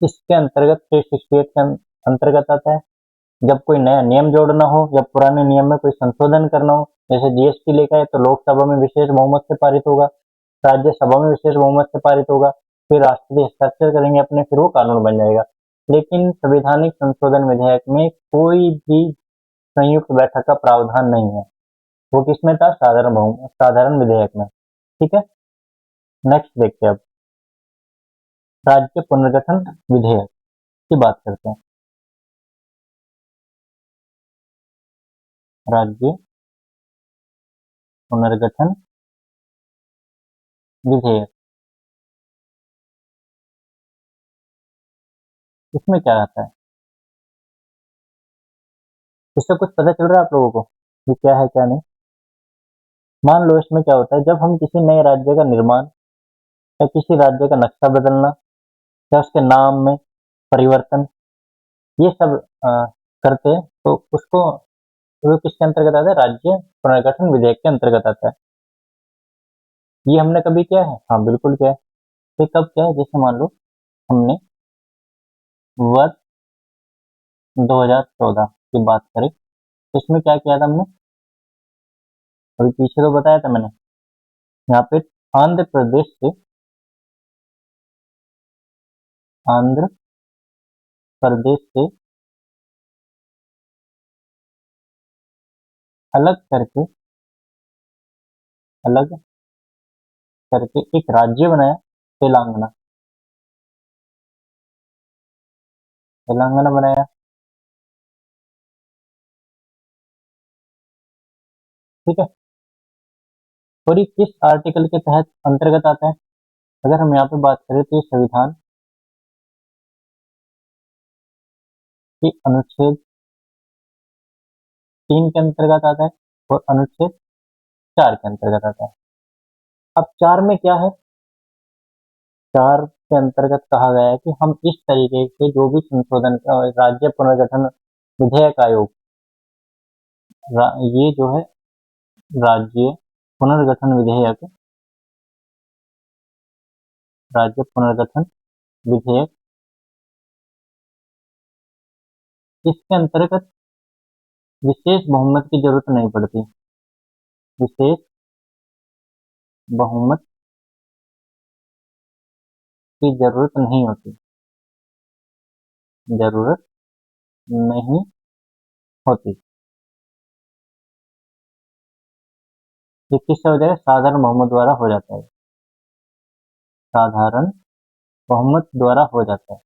इसके अंतर्गत 368 के अंतर्गत आता है, जब कोई नया नियम जोड़ना हो, जब पुराने नियम में कोई संशोधन करना हो, जैसे जीएसटी लेकर आए तो लोकसभा में विशेष बहुमत से पारित होगा, राज्यसभा में विशेष बहुमत से पारित होगा, फिर राष्ट्रपति हस्ताक्षर करेंगे अपने, फिर वो कानून बन जाएगा। लेकिन संवैधानिक संशोधन विधेयक में कोई भी संयुक्त बैठक का प्रावधान नहीं है, वो किसमें था, साधारण विधेयक में, ठीक है। नेक्स्ट देखते हैं, अब राज्य पुनर्गठन विधेयक की बात करते हैं। राज्य पुनर्गठन विधेयक, इसमें क्या आता है, इससे कुछ पता चल रहा है आप लोगों को कि क्या है क्या नहीं। मान लो इसमें क्या होता है, जब हम किसी नए राज्य का निर्माण या किसी राज्य का नक्शा बदलना या उसके नाम में परिवर्तन, ये सब करते हैं तो उसको, वो किसके अंतर्गत आता है, राज्य पुनर्गठन विधेयक के अंतर्गत आता है। ये हमने कभी किया है, हाँ बिल्कुल किया है। ये कब किया है, जैसे मान लो हमने वर्ष 2014 की बात करें, इसमें क्या किया था हमने, अभी पीछे तो बताया था मैंने, यहाँ पे आंध्र प्रदेश से, आंध्र प्रदेश से अलग करके, अलग करके एक राज्य बनाया, तेलंगाना, तेलंगाना बनाया, ठीक है। और ये किस आर्टिकल के तहत अंतर्गत आता है, अगर हम यहाँ पे बात करें तो ये संविधान के अनुच्छेद 3 के अंतर्गत आता है और अनुच्छेद 4 के अंतर्गत आता है। अब 4 में क्या है, 4 के अंतर्गत कहा गया है कि हम इस तरीके के जो भी संशोधन राज्य पुनर्गठन विधेयक आयोग, ये जो है राज्य पुनर्गठन विधेयक, राज्य पुनर्गठन विधेयक, इसके अंतर्गत विशेष बहुमत की जरूरत नहीं पड़ती, विशेष बहुमत की जरूरत नहीं होती, जरूरत नहीं होती। ये किससे हो जाएगा, साधारण बहुमत द्वारा हो जाता है, साधारण बहुमत द्वारा हो जाता है,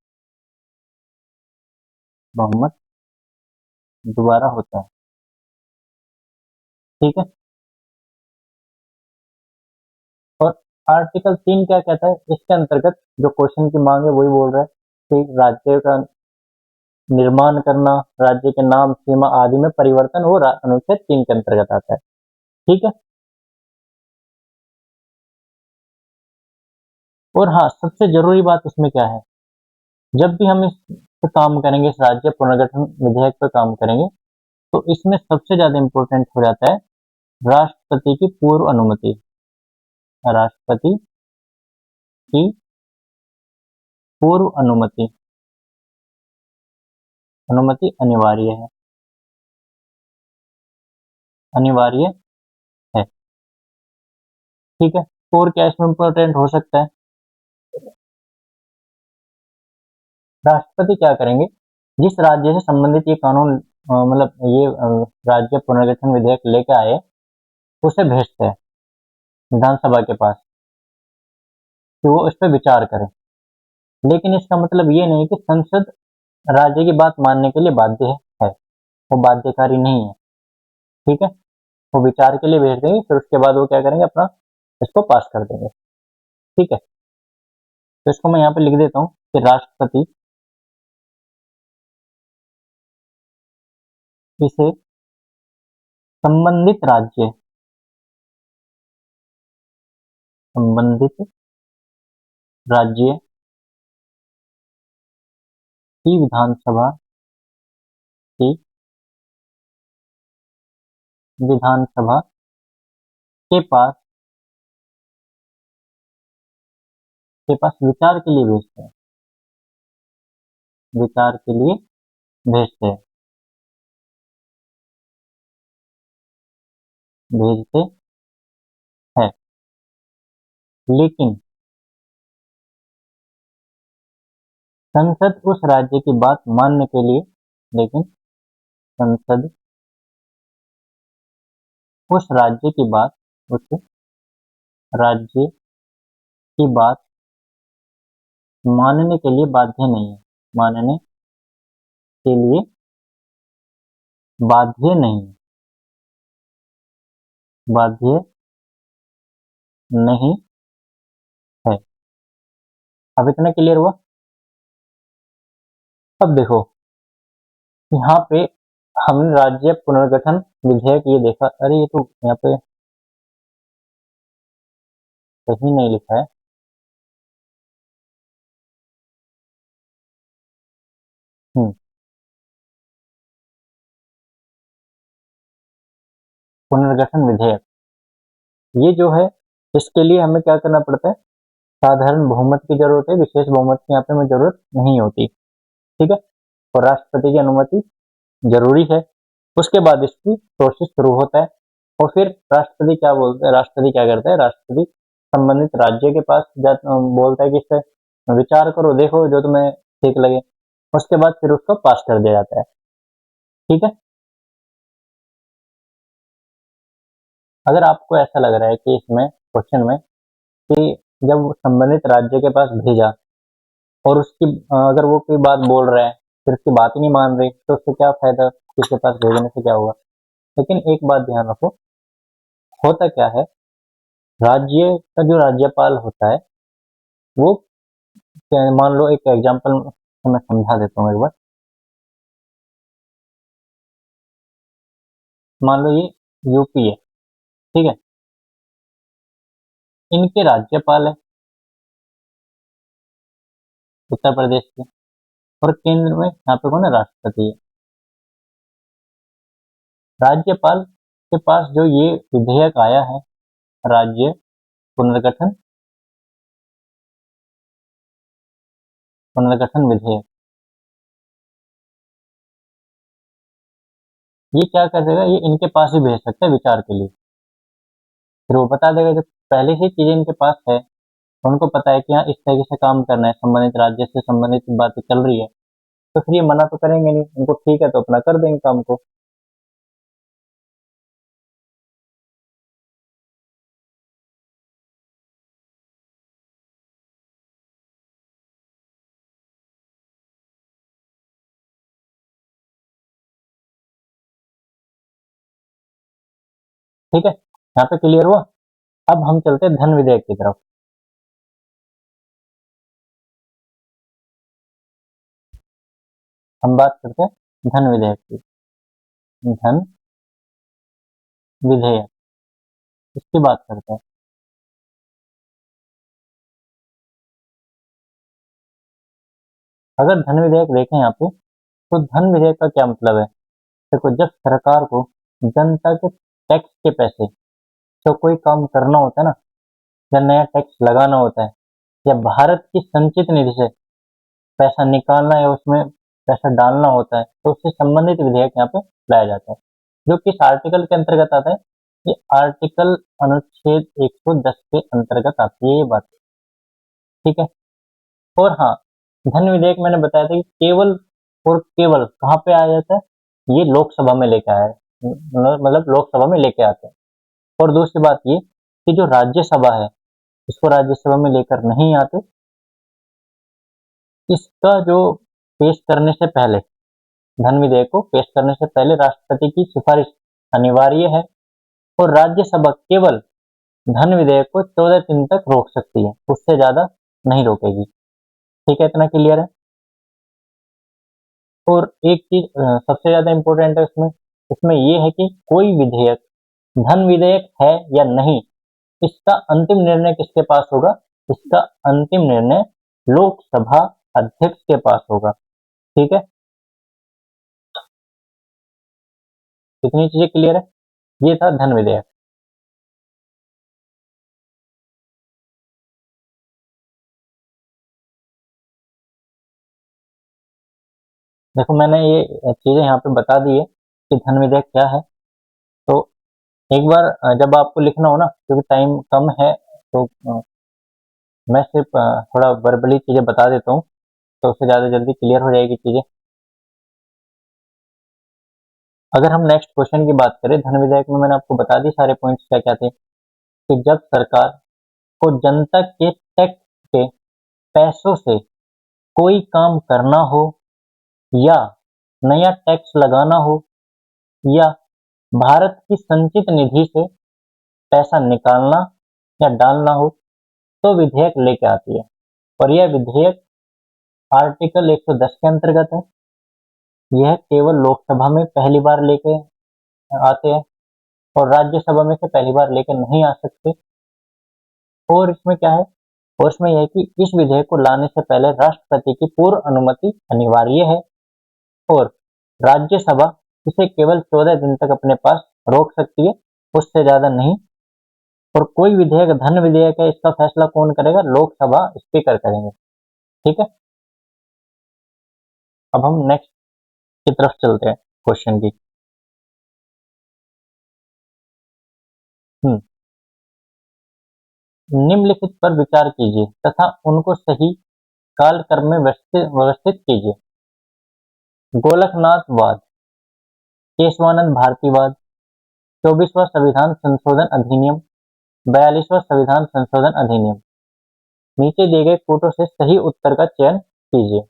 बहुमत द्वारा होता है, ठीक है। और आर्टिकल 3 क्या कहता है, इसके अंतर्गत जो क्वेश्चन की मांग है वही बोल रहा है कि राज्य का निर्माण करना, राज्य के नाम, सीमा आदि में परिवर्तन हो रहा, अनुच्छेद 3 के अंतर्गत आता है, ठीक है। और हाँ, सबसे जरूरी बात इसमें क्या है, जब भी हम इस पे काम करेंगे, इस राज्य पुनर्गठन विधेयक पर काम करेंगे, तो इसमें सबसे ज्यादा इंपॉर्टेंट हो जाता है राष्ट्रपति की पूर्व अनुमति। राष्ट्रपति की पूर्व अनुमति, अनुमति अनिवार्य है, अनिवार्य है, ठीक है। और क्या इसमें इंपॉर्टेंट हो सकता है, राष्ट्रपति क्या करेंगे, जिस राज्य से संबंधित ये कानून मतलब ये राज्य पुनर्गठन विधेयक लेके आए, उसे भेजते हैं विधानसभा के पास कि वो इस पर विचार करें। लेकिन इसका मतलब ये नहीं कि संसद राज्य की बात मानने के लिए बाध्य है, वो बाध्यकारी नहीं है, ठीक है। वो विचार के लिए भेज देंगे, फिर उसके बाद वो क्या करेंगे, अपना इसको पास कर देंगे, ठीक है। तो इसको मैं यहाँ पे लिख देता हूँ कि राष्ट्रपति इसे संबंधित राज्य, संबंधित राज्य की विधानसभा की विधानसभा के पास विचार के लिए भेजते हैं, विचार के लिए भेजते हैं, भेजते हैं। लेकिन संसद उस राज्य की बात मानने के लिए, लेकिन संसद उस राज्य की बात, उस राज्य की बात मानने के लिए बाध्य नहीं है, मानने के लिए बाध्य नहीं है, बाध्य नहीं है। अब इतना क्लियर हुआ। अब देखो यहाँ पे हमने राज्य पुनर्गठन विधेयक ये देखा, अरे ये तो यहाँ पे सही नहीं लिखा है, पुनर्गठन विधेयक, ये जो है इसके लिए हमें क्या करना पड़ता है, साधारण बहुमत की जरूरत है, विशेष बहुमत की यहाँ पे हमें जरूरत नहीं होती, ठीक है। और राष्ट्रपति की अनुमति जरूरी है, उसके बाद इसकी प्रोसेस शुरू होता है। और फिर राष्ट्रपति क्या बोलता है, राष्ट्रपति क्या करता है, राष्ट्रपति संबंधित राज्य के पास बोलता है कि इस पे विचार करो, देखो जो तुम्हें ठीक लगे, उसके बाद फिर उसको पास कर दिया जाता है, ठीक है। अगर आपको ऐसा लग रहा है कि इसमें क्वेश्चन में कि जब संबंधित राज्य के पास भेजा और उसकी अगर वो कोई बात बोल रहा है, फिर उसकी बात ही नहीं मान रही, तो उससे क्या फायदा, किसके पास भेजने से क्या होगा। लेकिन एक बात ध्यान रखो, होता क्या है, राज्य का जो राज्यपाल होता है वो, मान लो एक एग्जांपल मैं समझा देता हूँ एक बार। मान लो ये यूपी है, ठीक है। इनके राज्यपाल है उत्तर प्रदेश के, और केंद्र में यहाँ पे कौन है, राष्ट्रपति है। राज्यपाल के पास जो ये विधेयक आया है, राज्य पुनर्गठन पुनर्गठन विधेयक, ये क्या कर देगा, ये इनके पास ही भेज सकता है विचार के लिए। फिर वो बता देगा, जब पहले से चीजें इनके पास है, उनको पता है कि हाँ इस तरीके से काम करना है, संबंधित राज्य से संबंधित बातें चल रही है, तो फिर ये मना तो करेंगे नहीं, उनको ठीक है तो अपना कर देंगे काम को। ठीक है, यहाँ पे क्लियर हुआ। अब हम चलते हैं धन विधेयक की तरफ। हम बात करते हैं धन विधेयक की। धन विधेयक, इसकी बात करते हैं। अगर धन विधेयक देखें यहाँ पे, तो धन विधेयक का क्या मतलब है। देखो, जब सरकार को जनता के टैक्स के पैसे, तो कोई काम करना होता है ना, या नया टैक्स लगाना होता है, या भारत की संचित निधि से पैसा निकालना या उसमें पैसा डालना होता है, तो उससे संबंधित विधेयक यहाँ पे लाया जाता है। जो किस आर्टिकल के अंतर्गत आता है, ये आर्टिकल अनुच्छेद 110 के अंतर्गत आती है ये बात। ठीक है, और हाँ, धन विधेयक मैंने बताया था कि केवल और केवल कहाँ पे आया जाता है, ये लोकसभा में लेके आया है, मतलब लोकसभा में लेके आते हैं। और दूसरी बात ये कि जो राज्यसभा है, इसको राज्यसभा में लेकर नहीं आते। इसका जो पेश करने से पहले, धन विधेयक को पेश करने से पहले राष्ट्रपति की सिफारिश अनिवार्य है, और राज्यसभा केवल धन विधेयक को 14 दिन तक रोक सकती है, उससे ज्यादा नहीं रोकेगी। ठीक है, इतना क्लियर है। और एक चीज सबसे ज्यादा इंपॉर्टेंट है इसमें इसमें ये है कि कोई विधेयक धन विधेयक है या नहीं, इसका अंतिम निर्णय किसके पास होगा, इसका अंतिम निर्णय लोकसभा अध्यक्ष के पास होगा। ठीक है, कितनी चीजें क्लियर है। ये था धन विधेयक। देखो, मैंने ये चीजें यहाँ पे बता दी है कि धन विधेयक क्या है। तो एक बार जब आपको लिखना हो ना, क्योंकि टाइम कम है, तो मैं सिर्फ थोड़ा वर्बली चीजें बता देता हूँ, तो उससे ज्यादा जल्दी क्लियर हो जाएगी चीजें। अगर हम नेक्स्ट क्वेश्चन की बात करें, धन विधेयक में मैंने आपको बता दी सारे पॉइंट्स क्या क्या थे, कि जब सरकार को जनता के टैक्स के पैसों से कोई काम करना हो, या नया टैक्स लगाना हो, या भारत की संचित निधि से पैसा निकालना या डालना हो, तो विधेयक लेके आती है। और यह विधेयक आर्टिकल 110 के अंतर्गत है। यह केवल लोकसभा में पहली बार लेके आते हैं, और राज्यसभा में से पहली बार लेके नहीं आ सकते। और इसमें क्या है, और इसमें यह है कि इस विधेयक को लाने से पहले राष्ट्रपति की पूर्व अनुमति अनिवार्य है, और राज्यसभा इसे केवल 14 दिन तक अपने पास रोक सकती है, उससे ज्यादा नहीं। और कोई विधेयक धन विधेयक है, इसका फैसला कौन करेगा, लोकसभा स्पीकर करेंगे। ठीक है, अब हम नेक्स्ट की तरफ चलते हैं क्वेश्चन की। हम्म निम्नलिखित पर विचार कीजिए तथा उनको सही कालक्रम में व्यवस्थित कीजिए। गोलकनाथवाद, केशवानंद भारतीवाद, 24वां संविधान संशोधन अधिनियम, 42वां संविधान संशोधन अधिनियम। नीचे दिए गए कोटों से सही उत्तर का चयन कीजिए।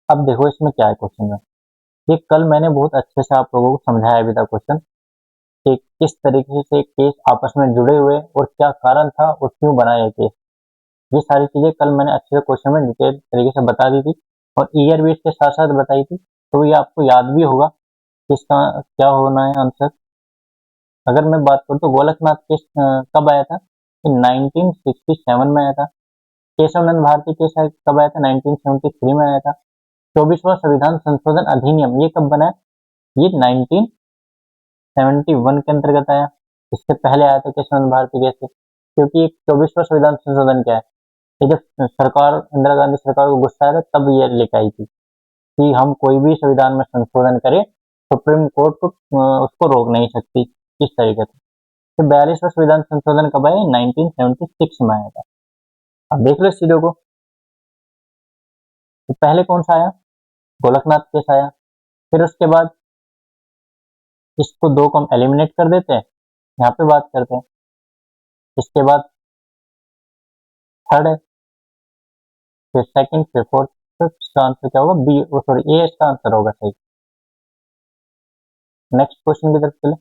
अब देखो इसमें क्या है क्वेश्चन में, ये कल मैंने बहुत अच्छे से आप लोगों को समझाया भी था क्वेश्चन, कि किस तरीके से केस आपस में जुड़े हुए और क्या कारण था और क्यों बना ये केस। ये सारी चीजें कल मैंने अच्छे से क्वेश्चन में डिटेल तरीके से बता दी थी, और ईयर भी इसके साथ साथ बताई थी, तो ये आपको याद भी होगा कि इसका क्या होना है आंसर। अगर मैं बात करूँ तो गोलकनाथ केस कब आया था? 1967 में आया था। केशव नंद भारती केस कब आया था? 1973 में आया था। 24वां संविधान संशोधन अधिनियम ये कब बना है? ये 1971 के अंतर्गत आया। इससे पहले आया था केशव नंद भारती केस, क्योंकि 24वां संविधान संशोधन क्या है, ये जब सरकार इंदिरा गांधी सरकार को गुस्सा आया था तब ये लेकर आई थी कि हम कोई भी संविधान में संशोधन करें, सुप्रीम कोर्ट को उसको रोक नहीं सकती इस तरीके से। तो 42वां संविधान संशोधन कब आया? 1976 में आया था। अब देख लो इस चीजों को, तो पहले कौन सा आया? गोलकनाथ केस आया। फिर उसके बाद इसको दो को हम एलिमिनेट कर देते हैं, यहाँ पे बात करते हैं। इसके बाद थर्ड है, फिर सेकंड, फिर फोर्थ। तो इसका आंसर क्या होगा? बी, सॉरी, ए इसका आंसर होगा सही। नेक्स्ट क्वेश्चन की तरफ चले।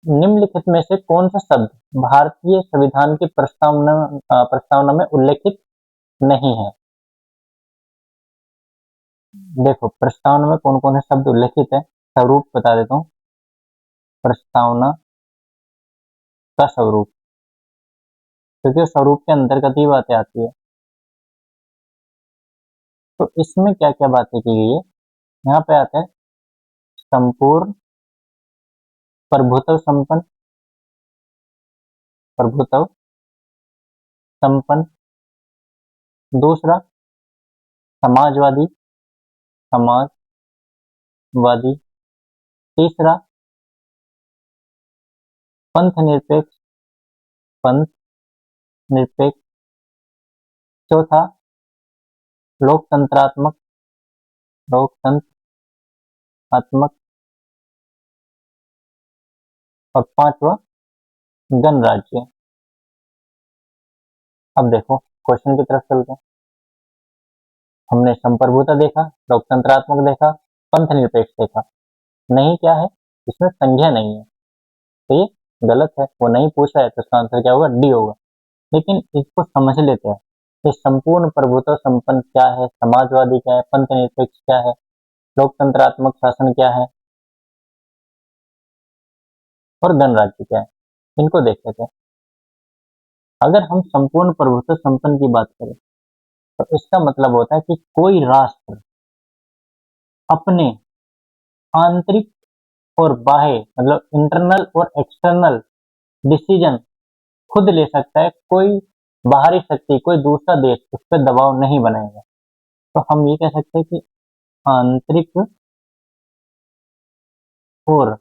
निम्नलिखित में से कौन सा शब्द भारतीय संविधान की प्रस्तावना में उल्लेखित नहीं है? देखो प्रस्तावना में कौन कौन से शब्द उल्लेखित है, स्वरूप बता देता हूँ। प्रस्तावना का स्वरूप, क्योंकि स्वरूप के अंतर्गत ही बातें आती है। तो इसमें क्या क्या बातें की गई है, यहाँ पे आता है संपूर्ण प्रभुत्व संपन्न, प्रभुत्व संपन्न। दूसरा समाजवादी, समाजवादी। तीसरा पंथ निरपेक्ष, पंथ निरपेक्ष। चौथा लोकतंत्रात्मक, लोकतंत्रात्मक। और पांचवा गणराज्य। अब देखो क्वेश्चन की तरफ चलते हैं। हमने संप्रभुता देखा, लोकतंत्रात्मक देखा, पंथ निरपेक्ष देखा। नहीं क्या है, इसमें संज्ञा नहीं है, तो ये गलत है, वो नहीं पूछा है, तो इसका आंसर क्या होगा? डी होगा। लेकिन इसको समझ लेते हैं कि संपूर्ण प्रभुत्व संपन्न क्या है, समाजवादी क्या है, पंथ निरपेक्ष क्या है, लोकतंत्रात्मक शासन क्या है और गणराज्य क्या है, इनको देख लेते हैं। अगर हम संपूर्ण प्रभुत्व संपन्न की बात करें तो इसका मतलब होता है कि कोई राष्ट्र अपने आंतरिक और बाह्य, मतलब इंटरनल और एक्सटर्नल डिसीजन खुद ले सकता है। कोई बाहरी शक्ति, कोई दूसरा देश उस पर दबाव नहीं बनाएगा। तो हम ये कह सकते हैं कि आंतरिक और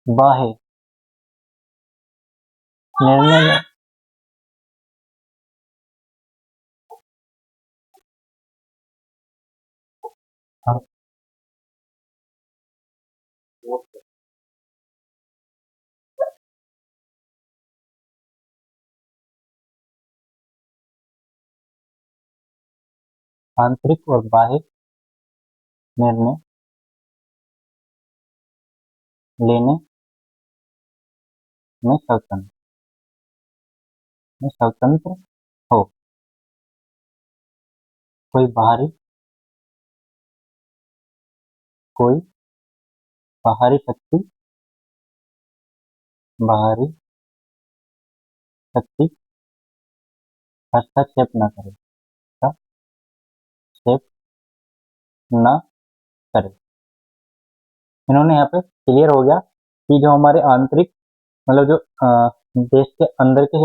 बाह्य निर्णय, आंतरिक और बाह्य निर्णय लेने में स्वतंत्र हो। कोई कोई बाहरी शक्ति हस्तक्षेप न करे, हस्तक्षेप न करे। इन्होंने यहाँ पे क्लियर हो गया कि जो हमारे आंतरिक, मतलब जो देश के अंदर के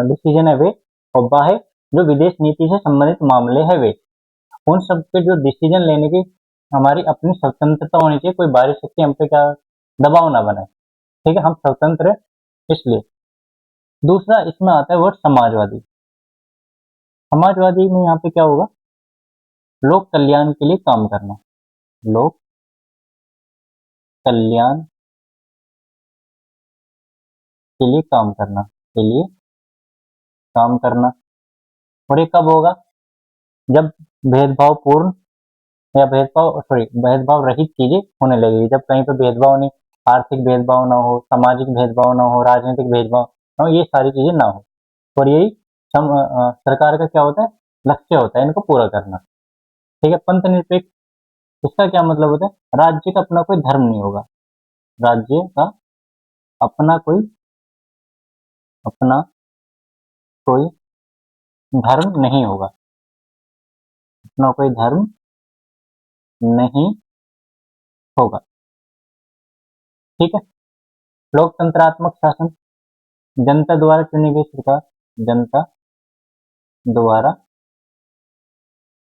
डिसीजन है वे, और बाहर जो विदेश नीति से संबंधित मामले है वे, उन सब पे जो डिसीजन लेने की हमारी अपनी स्वतंत्रता होनी चाहिए। कोई बाहरी शक्ति हम पे क्या दबाव ना बनाए, ठीक है, हम स्वतंत्र है इसलिए। दूसरा इसमें आता है वर्ड समाजवादी। समाजवादी में यहाँ पे क्या होगा? लोक कल्याण के लिए काम करना, लोक कल्याण के लिए काम करना, के लिए काम करना। और ये कब होगा? जब भेदभावपूर्ण या भेदभाव रहित चीजें होने लगेगी। जब कहीं पे भेदभाव नहीं, आर्थिक भेदभाव ना हो, सामाजिक भेदभाव ना हो, राजनीतिक भेदभाव ना हो, ये सारी चीजें ना हो। और यही सरकार का क्या होता है? लक्ष्य होता है इनको पूरा करना, ठीक है। पंथ निरपेक्ष इसका क्या मतलब होता है? राज्य का अपना कोई धर्म नहीं होगा, राज्य का अपना कोई अपना कोई धर्म नहीं होगा, अपना कोई धर्म नहीं होगा। ठीक है। लोकतंत्रात्मक शासन, जनता द्वारा चुनी गई सरकार, जनता द्वारा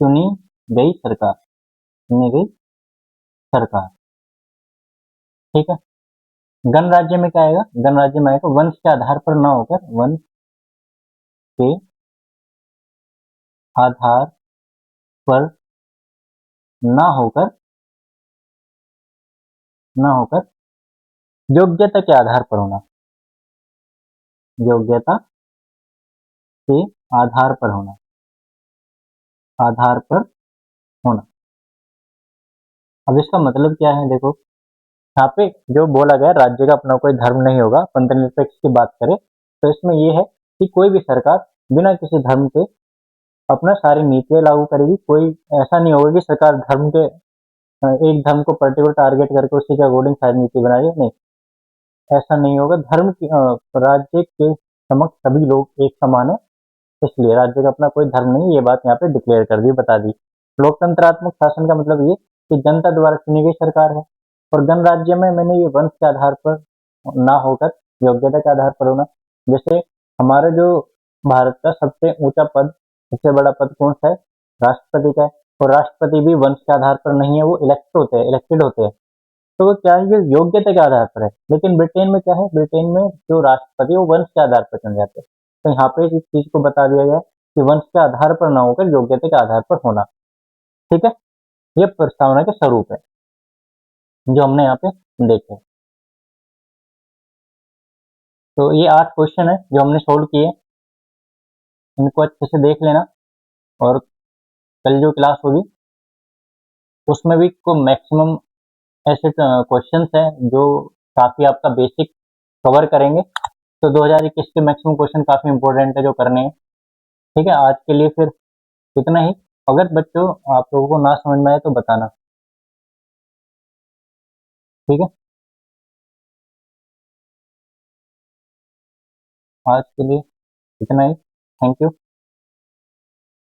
चुनी गई सरकार, चुनी गई सरकार। ठीक है। गणराज्य में क्या आएगा? गणराज्य में आएगा वंश के आधार पर न होकर, वंश के आधार पर न होकर, न होकर योग्यता के आधार पर होना, योग्यता के आधार पर होना, आधार पर होना। अब इसका मतलब क्या है? देखो यहाँ पे जो बोला गया राज्य का अपना कोई धर्म नहीं होगा, पंथनिरपेक्ष की बात करें तो इसमें ये है कि कोई भी सरकार बिना किसी धर्म के अपना सारी नीतियां लागू करेगी। कोई ऐसा नहीं होगा कि सरकार धर्म के एक धर्म को पर्टिकुलर टारगेट करके उसी के अकॉर्डिंग सारी नीति बनाएगी, नहीं, ऐसा नहीं होगा। धर्म की राज्य के समक्ष सभी लोग एक समान है, इसलिए राज्य का अपना कोई धर्म नहीं, ये बात यहाँ पे डिक्लेयर कर दी, बता दी। लोकतंत्रात्मक शासन का मतलब ये कि जनता द्वारा चुनी गई सरकार है, और गणराज्य में मैंने ये वंश के आधार पर ना होकर योग्यता के आधार पर होना। जैसे हमारा जो भारत का सबसे ऊंचा पद, सबसे बड़ा पद कौन सा है? राष्ट्रपति का है, और राष्ट्रपति भी वंश के आधार पर नहीं है, वो इलेक्टेड होते हैं। तो वो क्या है, ये योग्यता के आधार पर है। लेकिन ब्रिटेन में क्या है? ब्रिटेन में जो राष्ट्रपति है वो वंश के आधार पर चुने जाते हैं। तो यहाँ पे इस चीज को बता दिया गया है कि वंश के आधार पर ना होकर योग्यता के आधार पर होना। ठीक है। ये प्रस्तावना के स्वरूप है जो हमने यहाँ पे देखे। तो ये 8 क्वेश्चन है जो हमने सोल्व किए, इनको अच्छे से देख लेना, और कल जो क्लास होगी उसमें भी को मैक्सिमम ऐसे क्वेश्चंस हैं जो काफी आपका बेसिक कवर करेंगे। तो 2021 के मैक्सिमम क्वेश्चन काफी इंपॉर्टेंट है जो करने हैं। ठीक है। आज के लिए फिर इतना ही। अगर बच्चों आप लोगों को ना समझ में आए तो बताना। ठीक है। आज के लिए इतना ही। Thank you.